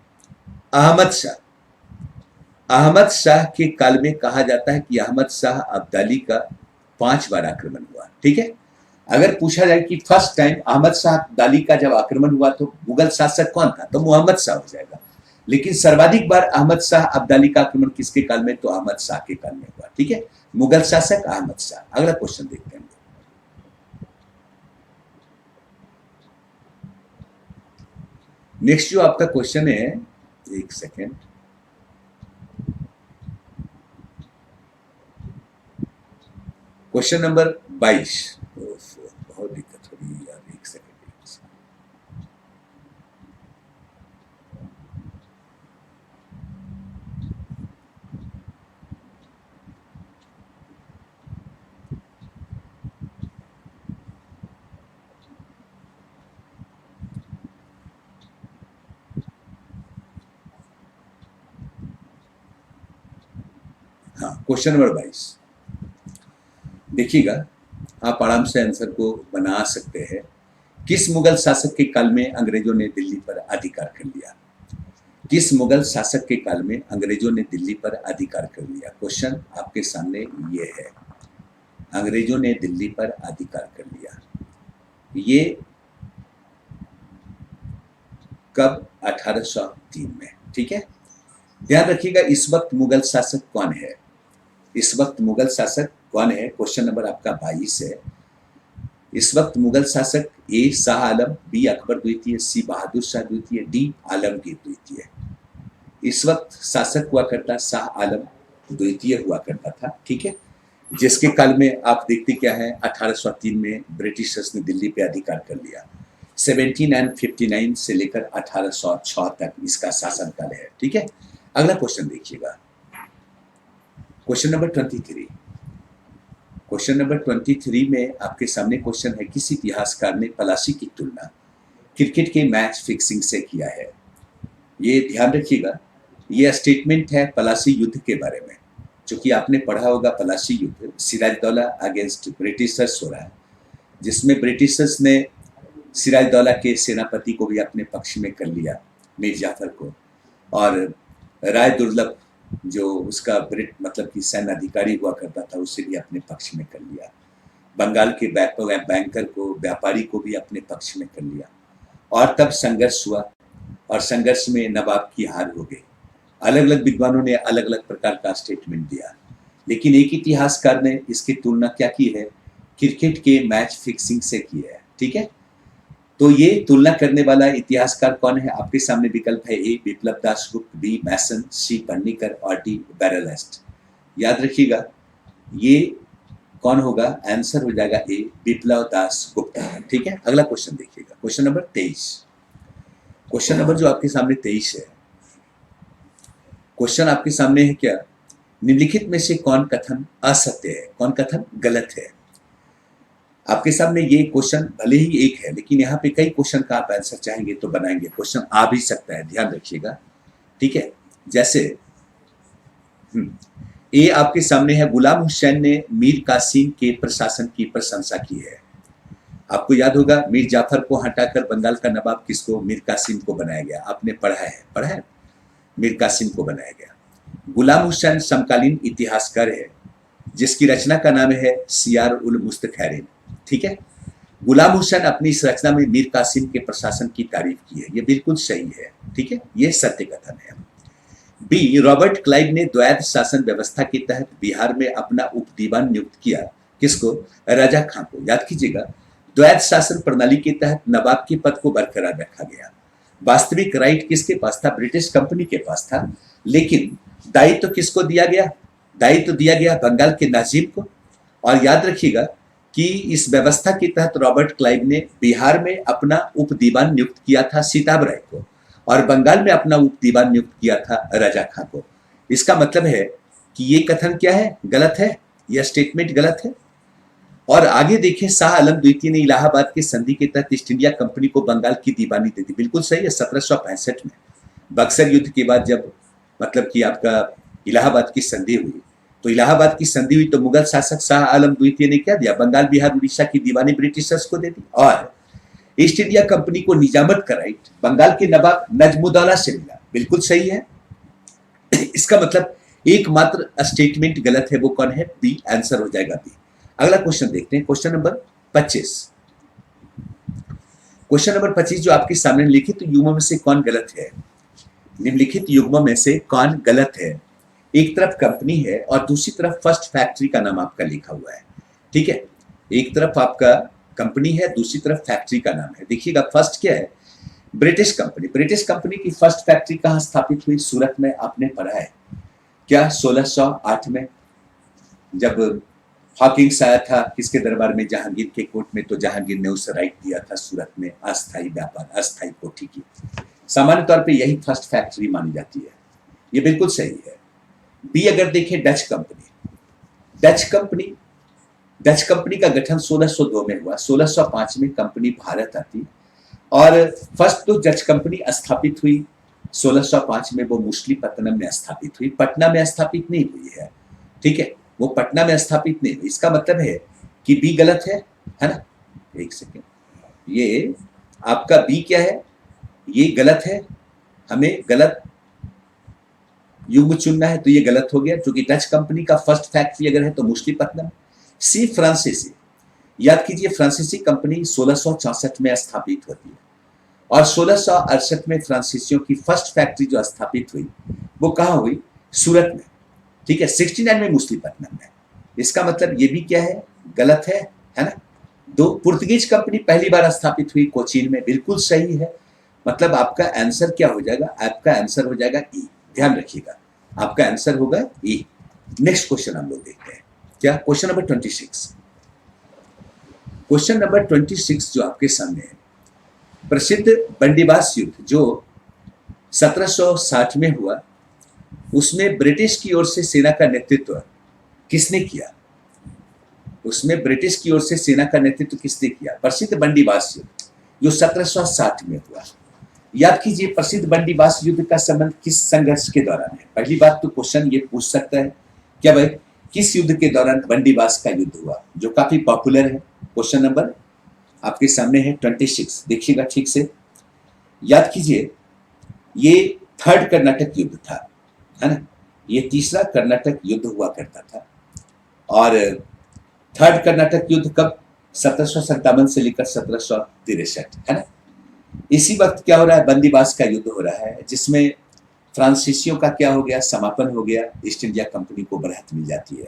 [SPEAKER 1] अहमद शाह। अहमद शाह के काल में कहा जाता है कि अहमद शाह अब्दाली का 5 बार आक्रमण हुआ। ठीक है, अगर पूछा जाए कि फर्स्ट टाइम अहमद शाह अब्दाली का जब आक्रमण हुआ तो मुगल शासक कौन था, तो मोहम्मद शाह हो जाएगा। लेकिन सर्वाधिक बार अहमद शाह अब्दाली का आक्रमण किसके काल में? तो अहमद शाह के काल में हुआ। ठीक है, मुगल शासक अहमद शाह। अगला क्वेश्चन देखते हैं। नेक्स्ट जो आपका क्वेश्चन है, एक सेकेंड, क्वेश्चन नंबर 22। बहुत दिक्कत हो रही है यार, एक सेकेंड। हाँ, क्वेश्चन नंबर 22 देखिएगा, आप आराम से आंसर को बना सकते हैं। किस मुगल शासक के काल में अंग्रेजों ने दिल्ली पर अधिकार कर लिया? किस मुगल शासक के काल में अंग्रेजों ने दिल्ली पर अधिकार कर लिया? क्वेश्चन आपके सामने ये है, अंग्रेजों ने दिल्ली पर अधिकार कर लिया। ये कब? 1803 में। ठीक है, ध्यान रखिएगा, इस वक्त मुगल शासक कौन है? इस वक्त मुगल शासक कौन है? क्वेश्चन नंबर आपका 22 है। इस वक्त मुगल शासक ए शाह आलम, बी अकबर द्वितीय, सी बहादुर शाह द्वितीय, डी आलमगीर द्वितीय। इस वक्त शासक हुआ करता शाह आलम द्वितीय हुआ करता था। ठीक है, जिसके काल में आप देखते क्या है, 1803 में ब्रिटिशर्स ने दिल्ली पे अधिकार कर लिया। 1759 से लेकर 1806 तक इसका शासनकाल है। ठीक है, अगला क्वेश्चन देखिएगा, क्वेश्चन नंबर 23। क्वेश्चन नंबर 23 में आपके सामने क्वेश्चन है, किस इतिहासकार ने पलासी की तुलना क्रिकेट के मैच फिक्सिंग से किया है? ये ध्यान रखिएगा, ये स्टेटमेंट है पलासी युद्ध के बारे में, क्योंकि आपने पढ़ा होगा पलासी युद्ध सिराजदौला अगेंस्ट ब्रिटिशर्स हो रहा है, जिसमें ब्रिटिशर्स ने सिराजदौला के सेनापति को भी अपने पक्ष में कर लिया, मीर जाफर को, और राय दुर्लभ जो उसका मतलब कि सैन्य अधिकारी हुआ करता था, उसे भी अपने पक्ष में कर लिया। बंगाल के बैंकर को, व्यापारी को भी अपने पक्ष में कर लिया, और तब संघर्ष हुआ, और संघर्ष में नवाब की हार हो गई। अलग अलग विद्वानों ने अलग अलग प्रकार का स्टेटमेंट दिया, लेकिन एक इतिहासकार ने इसकी तुलना क्या की है? क्रिकेट के मैच फिक्सिंग से की है। ठीक है, तो ये तुलना करने वाला इतिहासकार कौन है? आपके सामने विकल्प है, ए विप्लव दास गुप्त, बी मैसन, सी पर्निकर, और डी बैरलहेस्ट। याद रखिएगा, ये कौन होगा? आंसर हो जाएगा ए विप्लव दास गुप्ता। ठीक है, अगला क्वेश्चन देखिएगा, क्वेश्चन नंबर 23। क्वेश्चन नंबर जो आपके सामने 23 है, क्वेश्चन आपके सामने है क्या, निम्नलिखित में से कौन कथन असत्य है, कौन कथन गलत है? आपके सामने ये क्वेश्चन भले ही एक है, लेकिन यहाँ पे कई क्वेश्चन का आप आंसर चाहेंगे तो बनाएंगे, क्वेश्चन आ भी सकता है, ध्यान रखिएगा। ठीक है, जैसे ए आपके सामने है, गुलाम हुसैन ने मीर कासिम के प्रशासन की प्रशंसा की है। आपको याद होगा, मीर जाफर को हटाकर बंगाल का नवाब किसको? मीर कासिम को बनाया गया। आपने पढ़ा है, मीर कासिम को बनाया गया। गुलाम हुसैन समकालीन इतिहासकार है, जिसकी रचना का नाम है सियार उल मुस्तखैरिन। ठीक है, गुलाम हुसैन अपनी इस रचना में मीर कासिम के प्रशासन की तारीफ की है, ये बिल्कुल सही है। ठीक है, ये सत्य कथन है। बी, रॉबर्ट क्लाइव ने द्वैध शासन व्यवस्था के तहत बिहार में अपना उप दीवान नियुक्त किया, किसको? राजा खां को। याद कीजिएगा, द्वैध शासन प्रणाली के तहत नवाब के पद को बरकरार रखा गया। वास्तविक राइट किसके पास था? ब्रिटिश कंपनी के पास था, लेकिन दायित्व किसको दिया गया? दायित्व दिया गया बंगाल के नाजिम को। और याद रखिएगा कि इस व्यवस्था के तहत रॉबर्ट क्लाइव ने बिहार में अपना उप दीवान नियुक्त किया था सीताब राय को, और बंगाल में अपना उप दीवान नियुक्त किया था रजा खां को। इसका मतलब है कि ये कथन क्या है? गलत है, यह स्टेटमेंट गलत है। और आगे देखें, शाह आलम द्वितीय ने इलाहाबाद के संधि के तहत ईस्ट इंडिया कंपनी को बंगाल की दीवानी दे दी। बिल्कुल सही है, 1765 में बक्सर युद्ध के बाद जब मतलब कि आपका इलाहाबाद की संधि हुई, तो इलाहाबाद की संधि हुई तो मुगल शासक शाह आलम द्वितीय ने क्या दिया? बंगाल बिहार उड़ीसा की दीवानी ब्रिटिशर्स को दे दी, और ईस्ट इंडिया कंपनी को निजामत का राइट बंगाल के नवाब नजमुद्दौला से मिला। बिल्कुल सही है। इसका मतलब एकमात्र स्टेटमेंट गलत है, वो कौन है? बी, आंसर हो जाएगा बी। अगला क्वेश्चन देखते हैं, क्वेश्चन नंबर 25। क्वेश्चन नंबर 25 जो आपके सामने, लिखित युग्म में से कौन गलत है? निम्नलिखित युग्म में से कौन गलत है? एक तरफ कंपनी है और दूसरी तरफ फर्स्ट फैक्ट्री का नाम आपका लिखा हुआ है। ठीक है, एक तरफ आपका कंपनी है, दूसरी तरफ फैक्ट्री का नाम है। देखिएगा, फर्स्ट क्या है? British company. ब्रिटिश कंपनी की फर्स्ट फैक्ट्री कहां स्थापित हुई? सूरत में। आपने पढ़ा है क्या? 1608 में जब हॉकिंस आया था किसके दरबार में? जहांगीर के कोर्ट में। तो जहांगीर ने उसे राइट दिया था सूरत में अस्थायी व्यापार, अस्थायी कोठी की। सामान्य तौर पे यही फर्स्ट फैक्ट्री मानी जाती है। ये बिल्कुल सही है। बी अगर देखें, डच कंपनी। डच कंपनी का गठन 1602 में हुआ। 1605 में कंपनी भारत आती, और फर्स्ट तो डच कंपनी स्थापित हुई 1605 में, वो मुसलीपट्टनम में स्थापित हुई, पटना में स्थापित नहीं हुई है। ठीक है, वो पटना में स्थापित नहीं हुई। इसका मतलब है कि बी गलत है ना? एक सेकेंड, ये आपका बी क्या है? ये गलत है। हमें गलत युग्म चुनना है, तो ये गलत हो गया, क्योंकि डच कंपनी का फर्स्ट फैक्ट्री अगर है तो मुसलीपट्टनम। सी, फ्रांसीसी। याद कीजिए, फ्रांसीसी कंपनी 1664 में स्थापित होती है, और 1668 में फ्रांसीसियों की फर्स्ट फैक्ट्री जो स्थापित हुई वो कहाँ हुई? सूरत में। ठीक है, 69 में मुसलीपट्टनम में। इसका मतलब ये भी क्या है? गलत है ना? दो, पुर्तगीज कंपनी पहली बार स्थापित हुई कोचीन में। बिल्कुल सही है। मतलब आपका आंसर क्या हो जाएगा? आपका आंसर हो जाएगा ई। ध्यान रखिएगा, आपका आंसर होगा ई। नेक्स्ट क्वेश्चन हम लोग देखते हैं, क्या? Question number 26। क्वेश्चन नंबर 26 जो आपके सामने है, प्रसिद्ध बंदीबास युद्ध जो 1760 में हुआ, उसमें ब्रिटिश की ओर से सेना का नेतृत्व किसने किया? उसमें ब्रिटिश की ओर से सेना का नेतृत्व किसने किया? प्रसिद्ध बंदीबास युद्ध जो 1760 में हुआ। याद कीजिए, प्रसिद्ध बंदीबास युद्ध का संबंध किस संघर्ष के दौरान है? पहली बात तो क्वेश्चन ये पूछ सकता है, क्या भाई किस युद्ध के दौरान बंदीबास का युद्ध हुआ, जो काफी पॉपुलर है। क्वेश्चन नंबर आपके सामने है 26, देखिएगा ठीक से। याद कीजिए, ये थर्ड कर्नाटक युद्ध था, है ना? ये तीसरा कर्नाटक युद्ध हुआ करता था, और थर्ड कर्नाटक युद्ध कब? 1757 से लेकर 1763, है ना? इसी वक्त क्या हो रहा है? बंदीबास का युद्ध हो रहा है, जिसमें फ्रांसीसियों का क्या हो गया? समापन हो गया। ईस्ट इंडिया कंपनी को बढ़त मिल जाती है।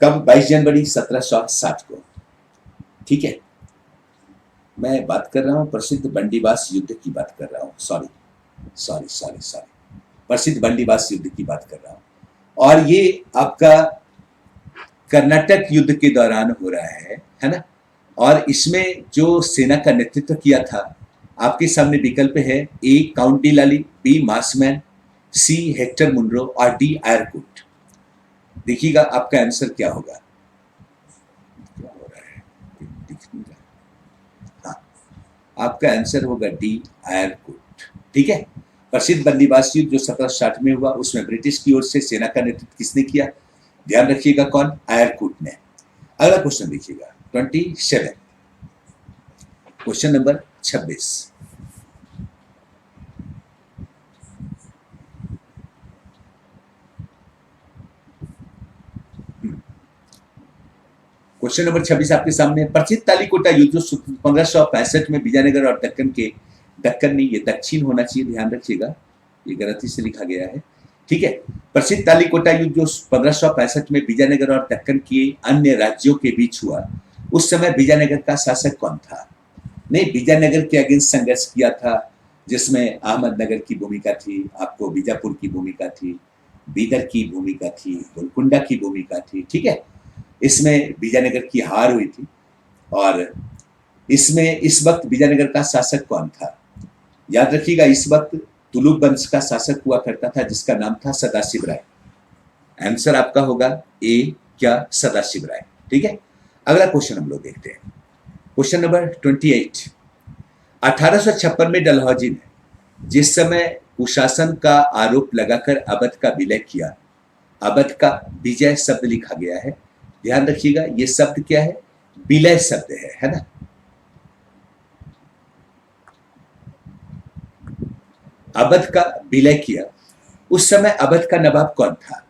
[SPEAKER 1] कब? 22 जनवरी 1760 को। ठीक है, मैं बात कर रहा हूं प्रसिद्ध बंदीबास युद्ध की बात कर रहा हूं। सॉरी, प्रसिद्ध बंदीबास युद्ध की बात कर रहा हूं, और ये आपका कर्नाटक युद्ध के दौरान हो रहा है ना? और इसमें जो सेना का नेतृत्व किया था, आपके सामने विकल्प है, ए काउंट डी लाली, बी मार्समैन, सी हेक्टर मुनरो, और डी आयरकुट। देखिएगा आपका आंसर क्या होगा। क्या हो रहा है? दिख नहीं रहा। हाँ, आपका आंसर होगा डी आयरकुट। ठीक है, प्रसिद्ध बंदीबास युद्ध जो 1760 में हुआ, उसमें ब्रिटिश की ओर से सेना का नेतृत्व किसने किया? ध्यान रखिएगा, कौन? आयरकुट ने। अगला क्वेश्चन देखिएगा 27, क्वेश्चन नंबर 26। क्वेश्चन नंबर 26 आपके सामने, प्रसिद्ध तालीकोटा युद्ध जो 1565 में विजयनगर और दक्कन नहीं, ये दक्षिण होना चाहिए, ध्यान रखिएगा, ये गलती से लिखा गया है। ठीक है, प्रसिद्ध तालीकोटा युद्ध जो 1565 में विजयनगर और दक्कन के अन्य राज्यों के बीच हुआ, उस समय विजयनगर का शासक कौन था? नहीं, विजयनगर के अगेंस्ट संघर्ष किया था, जिसमें अहमदनगर की भूमिका थी, आपको बीजापुर की भूमिका थी, बीदर की भूमिका थी, गोलकुंडा की भूमिका थी, ठीक है। इसमें विजयनगर की हार हुई थी। और इसमें इस वक्त विजयनगर का शासक कौन था? याद रखिएगा, इस वक्त तुलुक वंश का शासक हुआ करता था, जिसका नाम था सदाशिव राय। आंसर आपका होगा ए, क्या? सदाशिव राय, ठीक है। अगला क्वेश्चन हम लोग देखते हैं, क्वेश्चन नंबर 28। 1856 में डलहौजी ने जिस समय कुशासन का आरोप लगाकर अवध का विलय किया, अवध का विजय शब्द लिखा गया है। ध्यान रखिएगा, ये शब्द क्या है? विलय शब्द है ना। अवध का विलय किया, उस समय अवध का नवाब कौन था?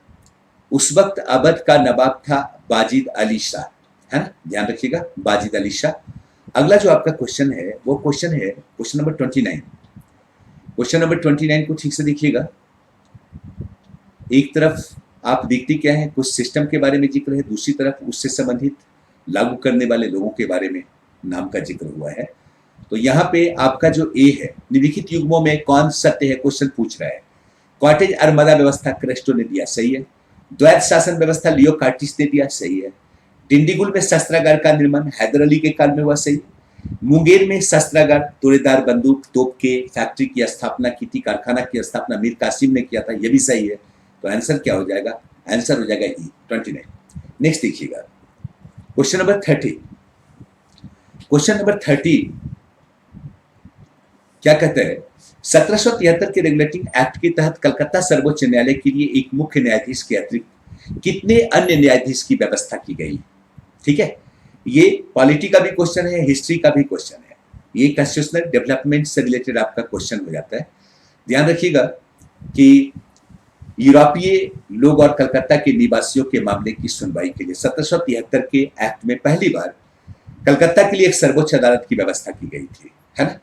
[SPEAKER 1] उस वक्त अवध का नवाब था बाजिद अली शाह, है ना। ध्यान रखिएगा, बाजिद अली शाह। अगला जो आपका क्वेश्चन है वो क्वेश्चन है क्वेश्चन नंबर 29। क्वेश्चन नंबर 29 को ठीक से देखिएगा। एक तरफ आप देखते क्या है, कुछ सिस्टम के बारे में जिक्र है, दूसरी तरफ उससे संबंधित लागू करने वाले लोगों के बारे में नाम का जिक्र हुआ है। तो यहाँ पे आपका जो ए है, निम्नलिखित युग्मों में कौन सत्य है, क्वेश्चन पूछ रहा है। कॉटेज अर्मदा व्यवस्था क्रेस्टो ने दिया, सही है। द्वैत शासन व्यवस्था लियो कार्टिस ने दिया, सही है। डिंडीगुल में शस्त्रागार का निर्माण हैदर अली के काल में हुआ, सही। मुंगेर में शस्त्रागार, तोड़ेदार बंदूक, तोप के फैक्ट्री की स्थापना की थी, कारखाना की स्थापना मीर कासिम ने किया था, यह भी सही है। तो आंसर क्या हो जाएगा? आंसर हो जाएगा ई, 29। नेक्स्ट देखिएगा, क्वेश्चन नंबर 30। क्वेश्चन नंबर 30 क्या कहते हैं? 1773 के रेगुलेटिंग एक्ट के तहत कलकत्ता सर्वोच्च न्यायालय के लिए एक मुख्य न्यायाधीश के अतिरिक्त कितने अन्य न्यायाधीश की व्यवस्था की गई? ठीक है, ये पॉलिटी का भी क्वेश्चन है, हिस्ट्री का भी क्वेश्चन है, ये कॉन्स्टिट्यूशनल डेवलपमेंट से रिलेटेड आपका क्वेश्चन हो जाता है। ध्यान रखिएगा कि यूरोपीय लोग और कलकत्ता के निवासियों के मामले की सुनवाई के लिए 1773 के एक्ट में पहली बार कलकत्ता के लिए एक सर्वोच्च अदालत की व्यवस्था की गई थी, है ना।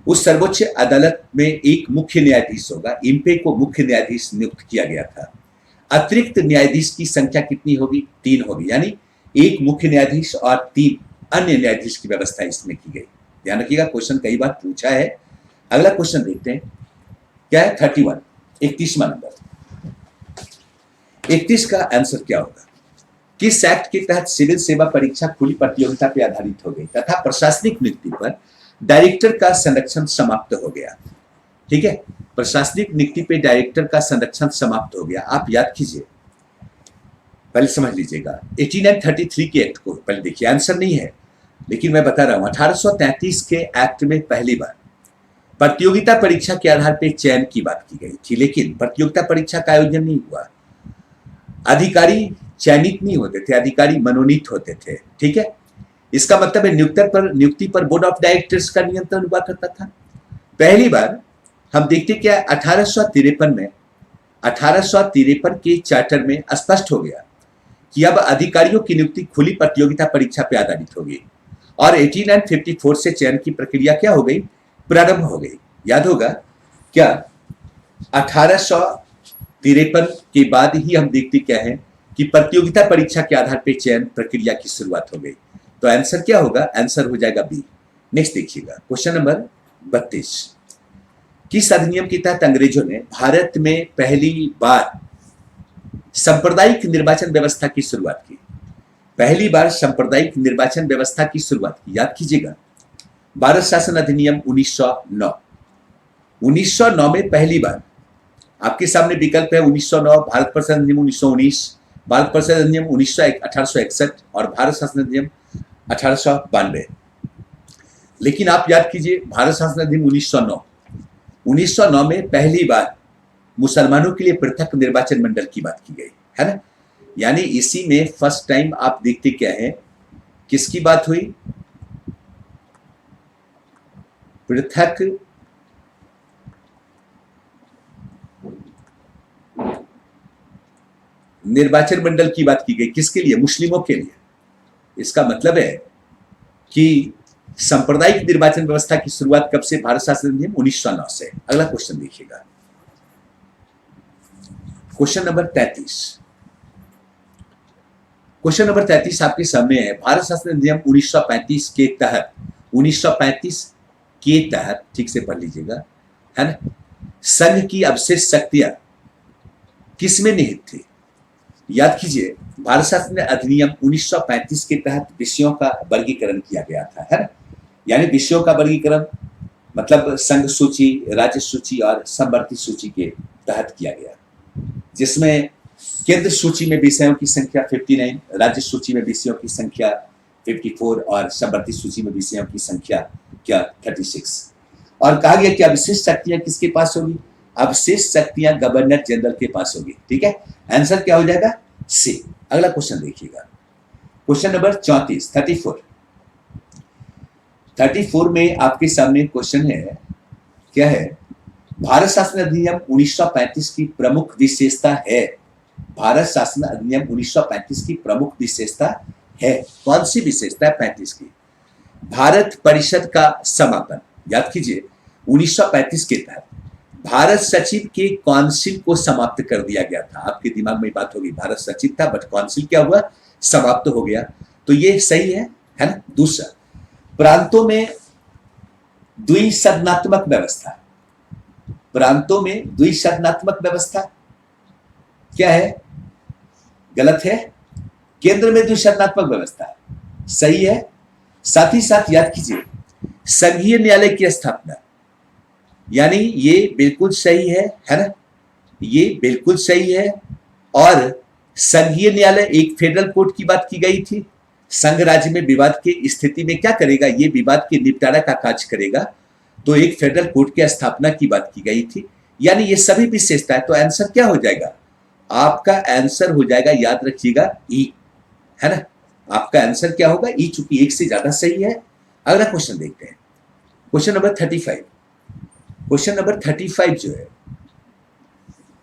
[SPEAKER 1] उस सर्वोच्च अदालत में एक मुख्य न्यायाधीश होगा, इम्पे को मुख्य न्यायाधीश नियुक्त किया गया था। अतिरिक्त न्यायाधीश की संख्या कितनी होगी? 3 होगी, यानी एक मुख्य न्यायाधीश और 3 अन्य न्यायाधीश की व्यवस्था इसमें की गई। ध्यान रखिएगा, क्वेश्चन कई बार पूछा है। अगला क्वेश्चन देखते हैं, क्या है? 31, 31वां नंबर। 31 का आंसर क्या होगा? किस एक्ट के तहत सिविल सेवा परीक्षा खुली प्रतियोगिता पर आधारित हो गई तथा प्रशासनिक नियुक्ति पर डायरेक्टर का संरक्षण समाप्त हो गया? ठीक है, प्रशासनिक नियुक्ति पे डायरेक्टर का संरक्षण समाप्त हो गया। आप याद कीजिए, पहले समझ लीजिएगा 1833 के एक्ट को पहले देखिए। आंसर नहीं है लेकिन मैं बता रहा हूं, 1833 के एक्ट में पहली बार प्रतियोगिता परीक्षा के आधार पर चयन की बात की गई थी, लेकिन प्रतियोगिता परीक्षा का आयोजन नहीं हुआ। अधिकारी चयनित नहीं होते थे, अधिकारी मनोनीत होते थे, ठीक है। इसका मतलब है नियुक्ति पर बोर्ड ऑफ डायरेक्टर्स का नियंत्रण हुआ करता था। पहली बार हम देखते क्या 1853 में, 1853 के चार्टर में स्पष्ट हो गया कि अब अधिकारियों की नियुक्ति खुली प्रतियोगिता परीक्षा पर आधारित होगी और 1854 से चयन की प्रक्रिया क्या हो गई? प्रारंभ हो गई। याद होगा क्या, 1853 के बाद ही हम देखते क्या है कि प्रतियोगिता परीक्षा के आधार पर चयन प्रक्रिया की शुरुआत हो गई। तो आंसर क्या होगा? आंसर हो जाएगा बी। नेक्स्ट देखिएगा, क्वेश्चन नंबर 32। किस अधिनियम के तहत अंग्रेजों ने भारत में पहली बार सांप्रदायिक निर्वाचन व्यवस्था की शुरुआत की? पहली बार सांप्रदायिक निर्वाचन व्यवस्था की शुरुआत की, याद कीजिएगा, भारत शासन अधिनियम 1909। 1909 में पहली बार, आपके सामने विकल्प है 1909, भारत परिषद अधिनियम 1919, भारत परिषद अधिनियम 1861 और भारत शासन अधिनियम 1892। लेकिन आप याद कीजिए, भारत शासन अधिनियम 1909, 1909 में पहली बार मुसलमानों के लिए पृथक निर्वाचन मंडल की बात की गई, है ना। यानी इसी में फर्स्ट टाइम आप देखते क्या है, किसकी बात हुई? पृथक निर्वाचन मंडल की बात की गई। किसके लिए? मुस्लिमों के लिए। इसका मतलब है कि सांप्रदायिक निर्वाचन व्यवस्था की शुरुआत कब से? भारत शासन अधिनियम 1909 से। अगला क्वेश्चन देखिएगा, क्वेश्चन नंबर 33। क्वेश्चन नंबर 33 आपके सामने है। भारत शासन अधिनियम 1935 के तहत, 1935 के तहत, ठीक से पढ़ लीजिएगा, है ना, संघ की अवशेष शक्तियां किसमें निहित थी? याद कीजिए, भारत शासन अधिनियम 1935 के तहत विषयों का वर्गीकरण किया गया था, है ना, यानी विषयों का वर्गीकरण मतलब संघ सूची, राज्य सूची और समवर्ती सूची के तहत किया गया, जिसमें केंद्र सूची में विषयों की संख्या 59, राज्य सूची में विषयों की संख्या 54 और समवर्ती सूची में विषयों की संख्या क्या 36। और कहा गया कि अवशेष शक्तियां किसके पास होगी? अवशेष शक्तियां गवर्नर जनरल के पास होगी। ठीक है, आंसर क्या हो जाएगा? सी। अगला क्वेश्चन देखिएगा, क्वेश्चन नंबर 34, 34 में आपके सामने क्वेश्चन है, क्या है? भारत शासन अधिनियम 1935 की प्रमुख विशेषता है। भारत शासन अधिनियम 1935 की प्रमुख विशेषता है। कौन सी विशेषता है 35 की? भारत परिषद का समापन। याद कीजिए, 1935 के तहत भारत सचिव के काउंसिल को समाप्त कर दिया गया था। आपके दिमाग में बात होगी, भारत सचिव था बट काउंसिल क्या हुआ? समाप्त हो गया। तो ये सही है ना? दूसरा, प्रांतों में द्विसदनात्मक व्यवस्था। प्रांतों में द्विसदनात्मक व्यवस्था क्या है? गलत है। केंद्र में द्विसदनात्मक व्यवस्था सही है। साथ ही साथ याद कीजिए, संघीय न्यायालय की स्थापना, यानी ये बिल्कुल सही है ना? ये बिल्कुल सही है। और संघीय न्यायालय, एक फेडरल कोर्ट की बात की गई थी। संघ राज्य में विवाद की स्थिति में क्या करेगा? ये विवाद के निपटारा का कार्य करेगा। तो एक फेडरल कोर्ट की स्थापना की बात की गई थी। यानी ये सभी विशेषता है। तो आंसर क्या हो जाएगा? आपका आंसर हो जाएगा, याद रखिएगा, ई, है ना? आपका आंसर क्या होगा? ई, चूंकि एक से ज्यादा सही है। अगला क्वेश्चन देखते हैं, क्वेश्चन नंबर 35। क्वेश्चन नंबर 35 जो है,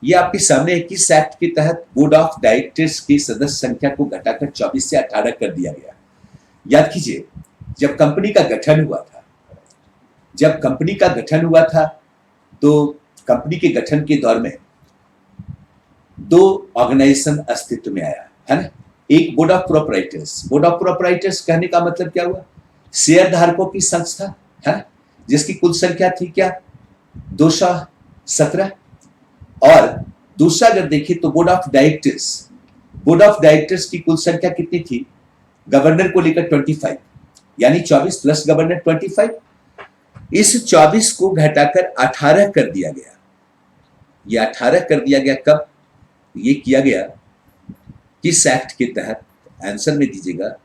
[SPEAKER 1] ये आपके सामने है। किस एक्ट के तहत बोर्ड ऑफ डायरेक्टर्स की सदस्य संख्या को घटाकर 24 से 18 कर दिया गया? याद कीजिए, जब कंपनी का गठन हुआ था, तो कंपनी के गठन के दौर में दो ऑर्गेनाइजेशन अस्तित्व में आया, है ना? एक board of proprietors. Board of proprietors कहने का मतलब क्या हुआ? शेयर धारकों की संस्था, है ना, जिसकी कुल संख्या थी क्या? 217। और दूसरा अगर देखें तो बोर्ड ऑफ डायरेक्टर्स की कुल संख्या कितनी थी? गवर्नर को लेकर 25, यानी 24 प्लस गवर्नर 25। इस 24 को घटाकर 18 कर दिया गया। ये 18 कर दिया गया कब? ये किया गया किस एक्ट के तहत? आंसर में दीजिएगा।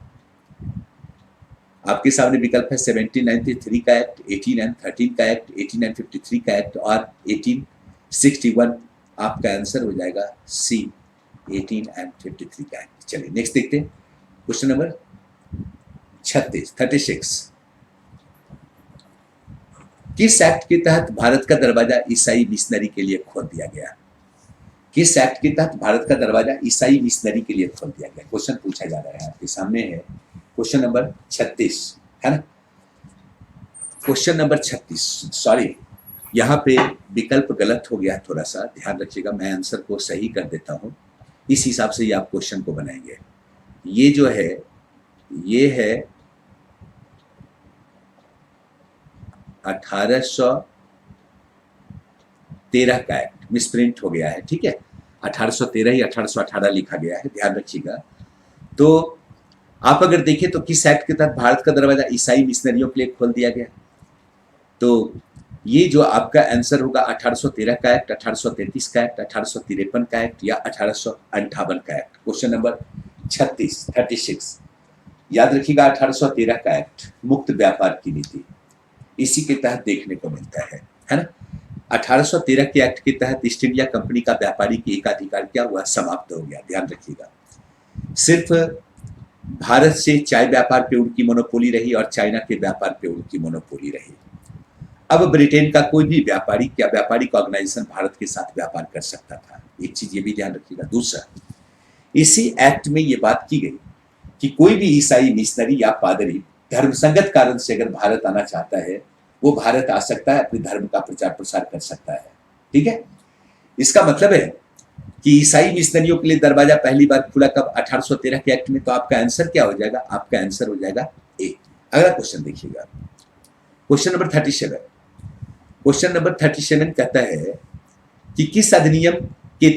[SPEAKER 1] आपके सामने विकल्प है 1793 का एक्ट, 1813 का एक्ट, 1853 का एक्ट और 1861। आपका आंसर हो जाएगा सी, 1853 का एक्ट। चलिए नेक्स्ट देखते हैं, क्वेश्चन नंबर 36। किस एक्ट के तहत भारत का दरवाजा ईसाई मिशनरी के लिए खोल दिया गया? किस एक्ट के तहत भारत का दरवाजा ईसाई मिशनरी के लिए खोल दिया गया? क्वेश्चन पूछा जा रहा है, आपके सामने है क्वेश्चन नंबर 36, है ना? क्वेश्चन नंबर 36, सॉरी, यहाँ पे विकल्प गलत हो गया, थोड़ा सा ध्यान रखिएगा। मैं आंसर को सही कर देता हूँ, इस हिसाब से ये आप क्वेश्चन को बनाएंगे। ये जो है, ये है 1813 का एक्ट, मिसप्रिंट हो गया है, ठीक है? 1813 ही 1818 लिखा गया है, ध्यान रखिएगा। तो आप अगर देखें तो किस एक्ट के तहत भारत का दरवाजा ईसाई मिशनरियों के लिए खोल दिया गया? तो ये जो आपका आंसर होगा 1813 का एक्ट, 1833 का एक्ट, 1853 का एक्ट या 1858 का एक्ट। क्वेश्चन नंबर 36 याद रखिएगा, 1813 का एक्ट मुक्त व्यापार की नीति, इसी के तहत देखने को मिलता है ना? 1813 के एक्ट के तहत ईस्ट इंडिया कंपनी का व्यापारिक एकाधिकार क्या हुआ? समाप्त हो गया। ध्यान रखिएगा, सिर्फ भारत से चाय व्यापार पे उनकी मोनोपोली रही और चाइना के व्यापार पे उनकी मोनोपोली रही। अब ब्रिटेन का कोई भी व्यापारिक ऑर्गेनाइजेशन भारत के साथ व्यापार कर सकता था। एक चीज ये भी ध्यान रखिएगा। दूसरा, इसी एक्ट में ये बात की गई कि कोई भी ईसाई मिशनरी या पादरी धर्मसंगत कारण से अगर भारत आना चाहता है, वो भारत आ सकता है, अपने धर्म का प्रचार प्रसार कर सकता है। ठीक है, इसका मतलब है कि ईसाई मिशनरियों के लिए दरवाजा पहली बार खुला कब? 1813 के एक्ट में। तो आपका आंसर क्या हो जाएगा? आपका आंसर हो जाएगा ए। अगला क्वेश्चन देखिएगा, क्वेश्चन नंबर 37। क्वेश्चन नंबर 37 कहता है कि किस अधिनियम के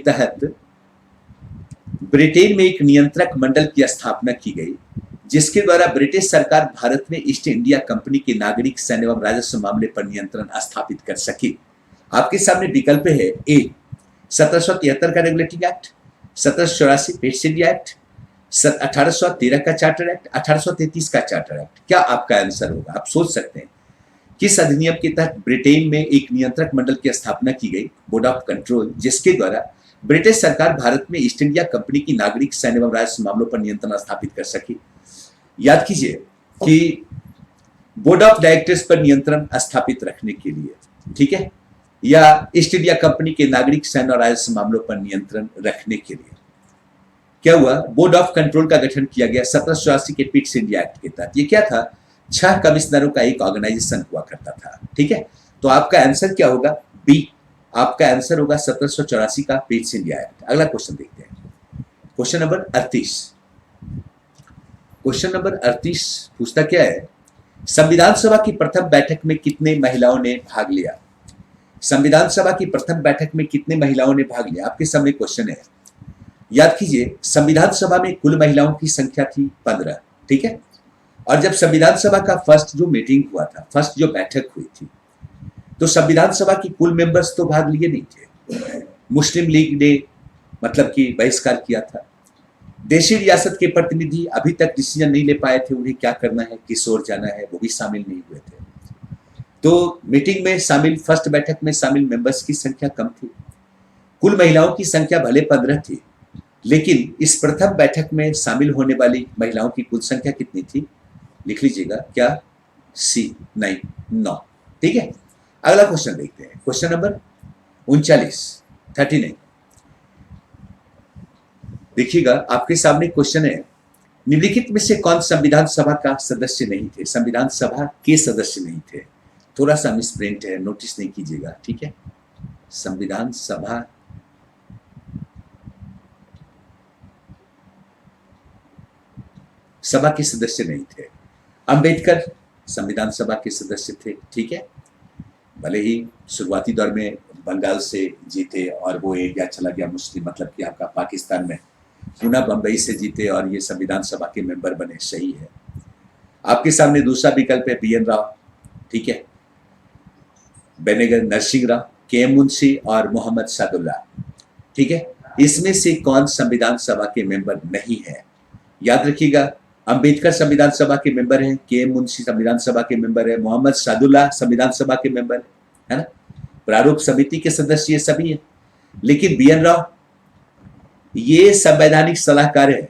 [SPEAKER 1] तहत ब्रिटेन में एक नियंत्रक मंडल की स्थापना की गई, जिसके द्वारा ब्रिटिश सरकार भारत में ईस्ट इंडिया कंपनी के नागरिक, सैन्य एवं राजस्व मामले पर नियंत्रण स्थापित कर सके? आपके सामने विकल्प है ए 1773 का regulating act, 1784 east India act, 1813 का चार्टर एक्ट, 1833 का चार्टर एक्ट। क्या आपका आंसर होगा? आप सोच सकते हैं किस अधिनियम के तहत ब्रिटेन में एक नियंत्रक मंडल की स्थापना की गई, बोर्ड ऑफ कंट्रोल, जिसके द्वारा ब्रिटिश सरकार भारत में ईस्ट इंडिया कंपनी की नागरिक, सैन्य एवं राजस्व मामलों पर नियंत्रण स्थापित कर सके? याद कीजिए कि बोर्ड ऑफ डायरेक्टर्स पर नियंत्रण स्थापित रखने के लिए, ठीक है, या ईस्ट इंडिया कंपनी के नागरिक, सैन्य और राजस्व मामलों पर नियंत्रण रखने के लिए क्या हुआ? बोर्ड ऑफ कंट्रोल का गठन किया गया 1784 के पिट्स इंडिया एक्ट के तहत। ये क्या था? 6 कमिश्नरों का एक ऑर्गेनाइजेशन हुआ करता था, ठीक है। तो आपका आंसर क्या होगा? बी। आपका आंसर होगा 1784 का पिट्स इंडिया एक्ट। अगला क्वेश्चन देखते हैं, क्वेश्चन नंबर 38। क्वेश्चन नंबर 38 पूछता क्या है? संविधान सभा की प्रथम बैठक में कितने महिलाओं ने भाग लिया? संविधान सभा की प्रथम बैठक में कितने महिलाओं ने भाग लिया? आपके सामने क्वेश्चन है। याद कीजिए, संविधान सभा में कुल महिलाओं की संख्या थी 15, ठीक है। और जब संविधान सभा का फर्स्ट जो मीटिंग हुआ था, फर्स्ट जो बैठक हुई थी, तो संविधान सभा की कुल मेंबर्स तो भाग लिए नहीं थे। मुस्लिम लीग ने मतलब कि बहिष्कार किया था। देशी रियासत के प्रतिनिधि अभी तक डिसीजन नहीं ले पाए थे उन्हें क्या करना है, किस ओर जाना है, वो भी शामिल नहीं हुए थे। तो मीटिंग में शामिल, फर्स्ट बैठक में शामिल मेंबर्स की संख्या कम थी। कुल महिलाओं की संख्या भले 15 थी, लेकिन इस प्रथम बैठक में शामिल होने वाली महिलाओं की कुल संख्या कितनी थी? लिख लीजिएगा, क्या? सी 9, ठीक है। अगला क्वेश्चन देखते हैं, क्वेश्चन नंबर 39। देखिएगा, आपके सामने क्वेश्चन है, निम्नलिखित में से कौन संविधान सभा का सदस्य नहीं थे? संविधान सभा के सदस्य नहीं थे। थोड़ा सा मिसप्रिंट है, नोटिस नहीं कीजिएगा, ठीक है। संविधान सभा के सदस्य नहीं थे। अंबेडकर संविधान सभा के सदस्य थे, ठीक है। भले ही शुरुआती दौर में बंगाल से जीते और वो इंडिया चला गया मुस्लिम, मतलब कि आपका पाकिस्तान में, पुनः बंबई से जीते और ये संविधान सभा के मेंबर बने, सही है। आपके सामने दूसरा विकल्प है BN राव, ठीक है, बेनेगर नरसिंह राव, KM मुंशी और मोहम्मद सादुल्ला, ठीक है। इसमें से कौन संविधान सभा के मेंबर नहीं है? याद रखिएगा, अंबेडकर संविधान सभा के मेंबर हैं, KM मुंशी संविधान सभा के मेंबर है, मोहम्मद सादुल्ला संविधान सभा के मेंबर है ना, प्रारूप समिति के सदस्य सभी हैं। लेकिन BN राव ये संवैधानिक सलाहकार है,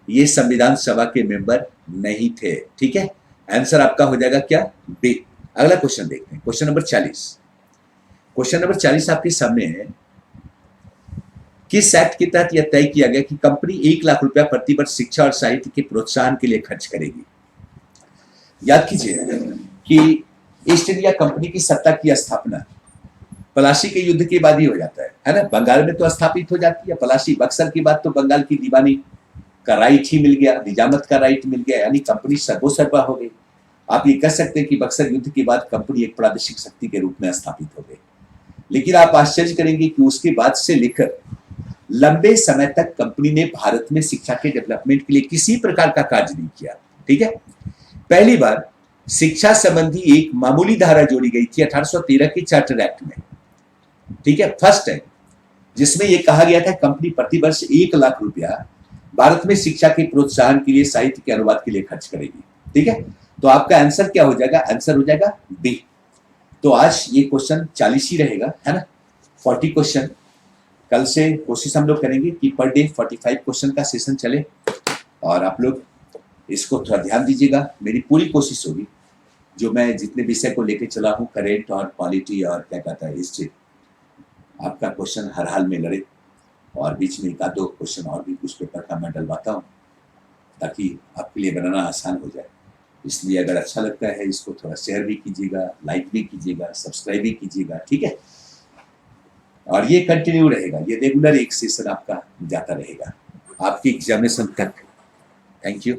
[SPEAKER 1] ये संविधान सभा के मेंबर नहीं थे, ठीक है। आंसर आपका हो जाएगा क्या? बी। अगला क्वेश्चन देखते हैं, क्वेश्चन नंबर 40। क्वेश्चन नंबर 40 आपके सामने है, किस एक्ट के तहत यह तय किया गया कि कंपनी 1 लाख रुपया प्रति वर्ष शिक्षा और साहित्य के प्रोत्साहन के लिए खर्च करेगी? याद कीजिए कि ईस्ट इंडिया कंपनी की सत्ता की स्थापना पलासी के युद्ध के बाद ही हो जाता है ना। बंगाल में तो स्थापित हो जाती है, पलासी बक्सर के बाद तो बंगाल की दीवानी का राइट ही मिल गया, निजामत का राइट मिल गया, यानी कंपनी सर्वोसर्वा हो गई। आप ये कह सकते हैं कि बक्सर युद्ध के बाद कंपनी एक प्रादेशिक शक्ति के रूप में स्थापित हो गई। लेकिन आप आश्चर्य करेंगे कि उसके बाद से लेकर लंबे समय तक कंपनी ने भारत में शिक्षा के डेवलपमेंट के लिए किसी प्रकार का कार्य नहीं किया, ठीक है। पहली बार शिक्षा संबंधी एक मामूली धारा जोड़ी गई थी 1813 के चार्टर एक्ट में, ठीक है, फर्स्ट टाइम, जिसमें यह कहा गया था कंपनी प्रतिवर्ष 1 लाख रुपया भारत में शिक्षा के प्रोत्साहन के लिए, साहित्य के अनुवाद के लिए खर्च करेगी, ठीक है। तो आपका आंसर क्या हो जाएगा? आंसर हो जाएगा बी। तो आज ये क्वेश्चन 40 ही रहेगा, है ना, 40 क्वेश्चन। कल से कोशिश हम लोग करेंगे कि पर डे 45 क्वेश्चन का सेशन चले, और आप लोग इसको थोड़ा ध्यान दीजिएगा। मेरी पूरी कोशिश होगी, जो मैं जितने विषय को लेके चला हूँ, करेंट और पॉलिटी और क्या कहता है हिस्ट्री, आपका क्वेश्चन हर हाल में लड़े, और बीच में 1-2 क्वेश्चन और भी कुछ पेपर का मैं डलवाता हूँ, ताकि आपके लिए बनाना आसान हो जाए। इसलिए अगर अच्छा लगता है इसको थोड़ा शेयर भी कीजिएगा, लाइक भी कीजिएगा, सब्सक्राइब भी कीजिएगा, ठीक है। और ये कंटिन्यू रहेगा, ये रेगुलर एक सेशन आपका जाता रहेगा आपकी एग्जामिनेशन तक। Thank you.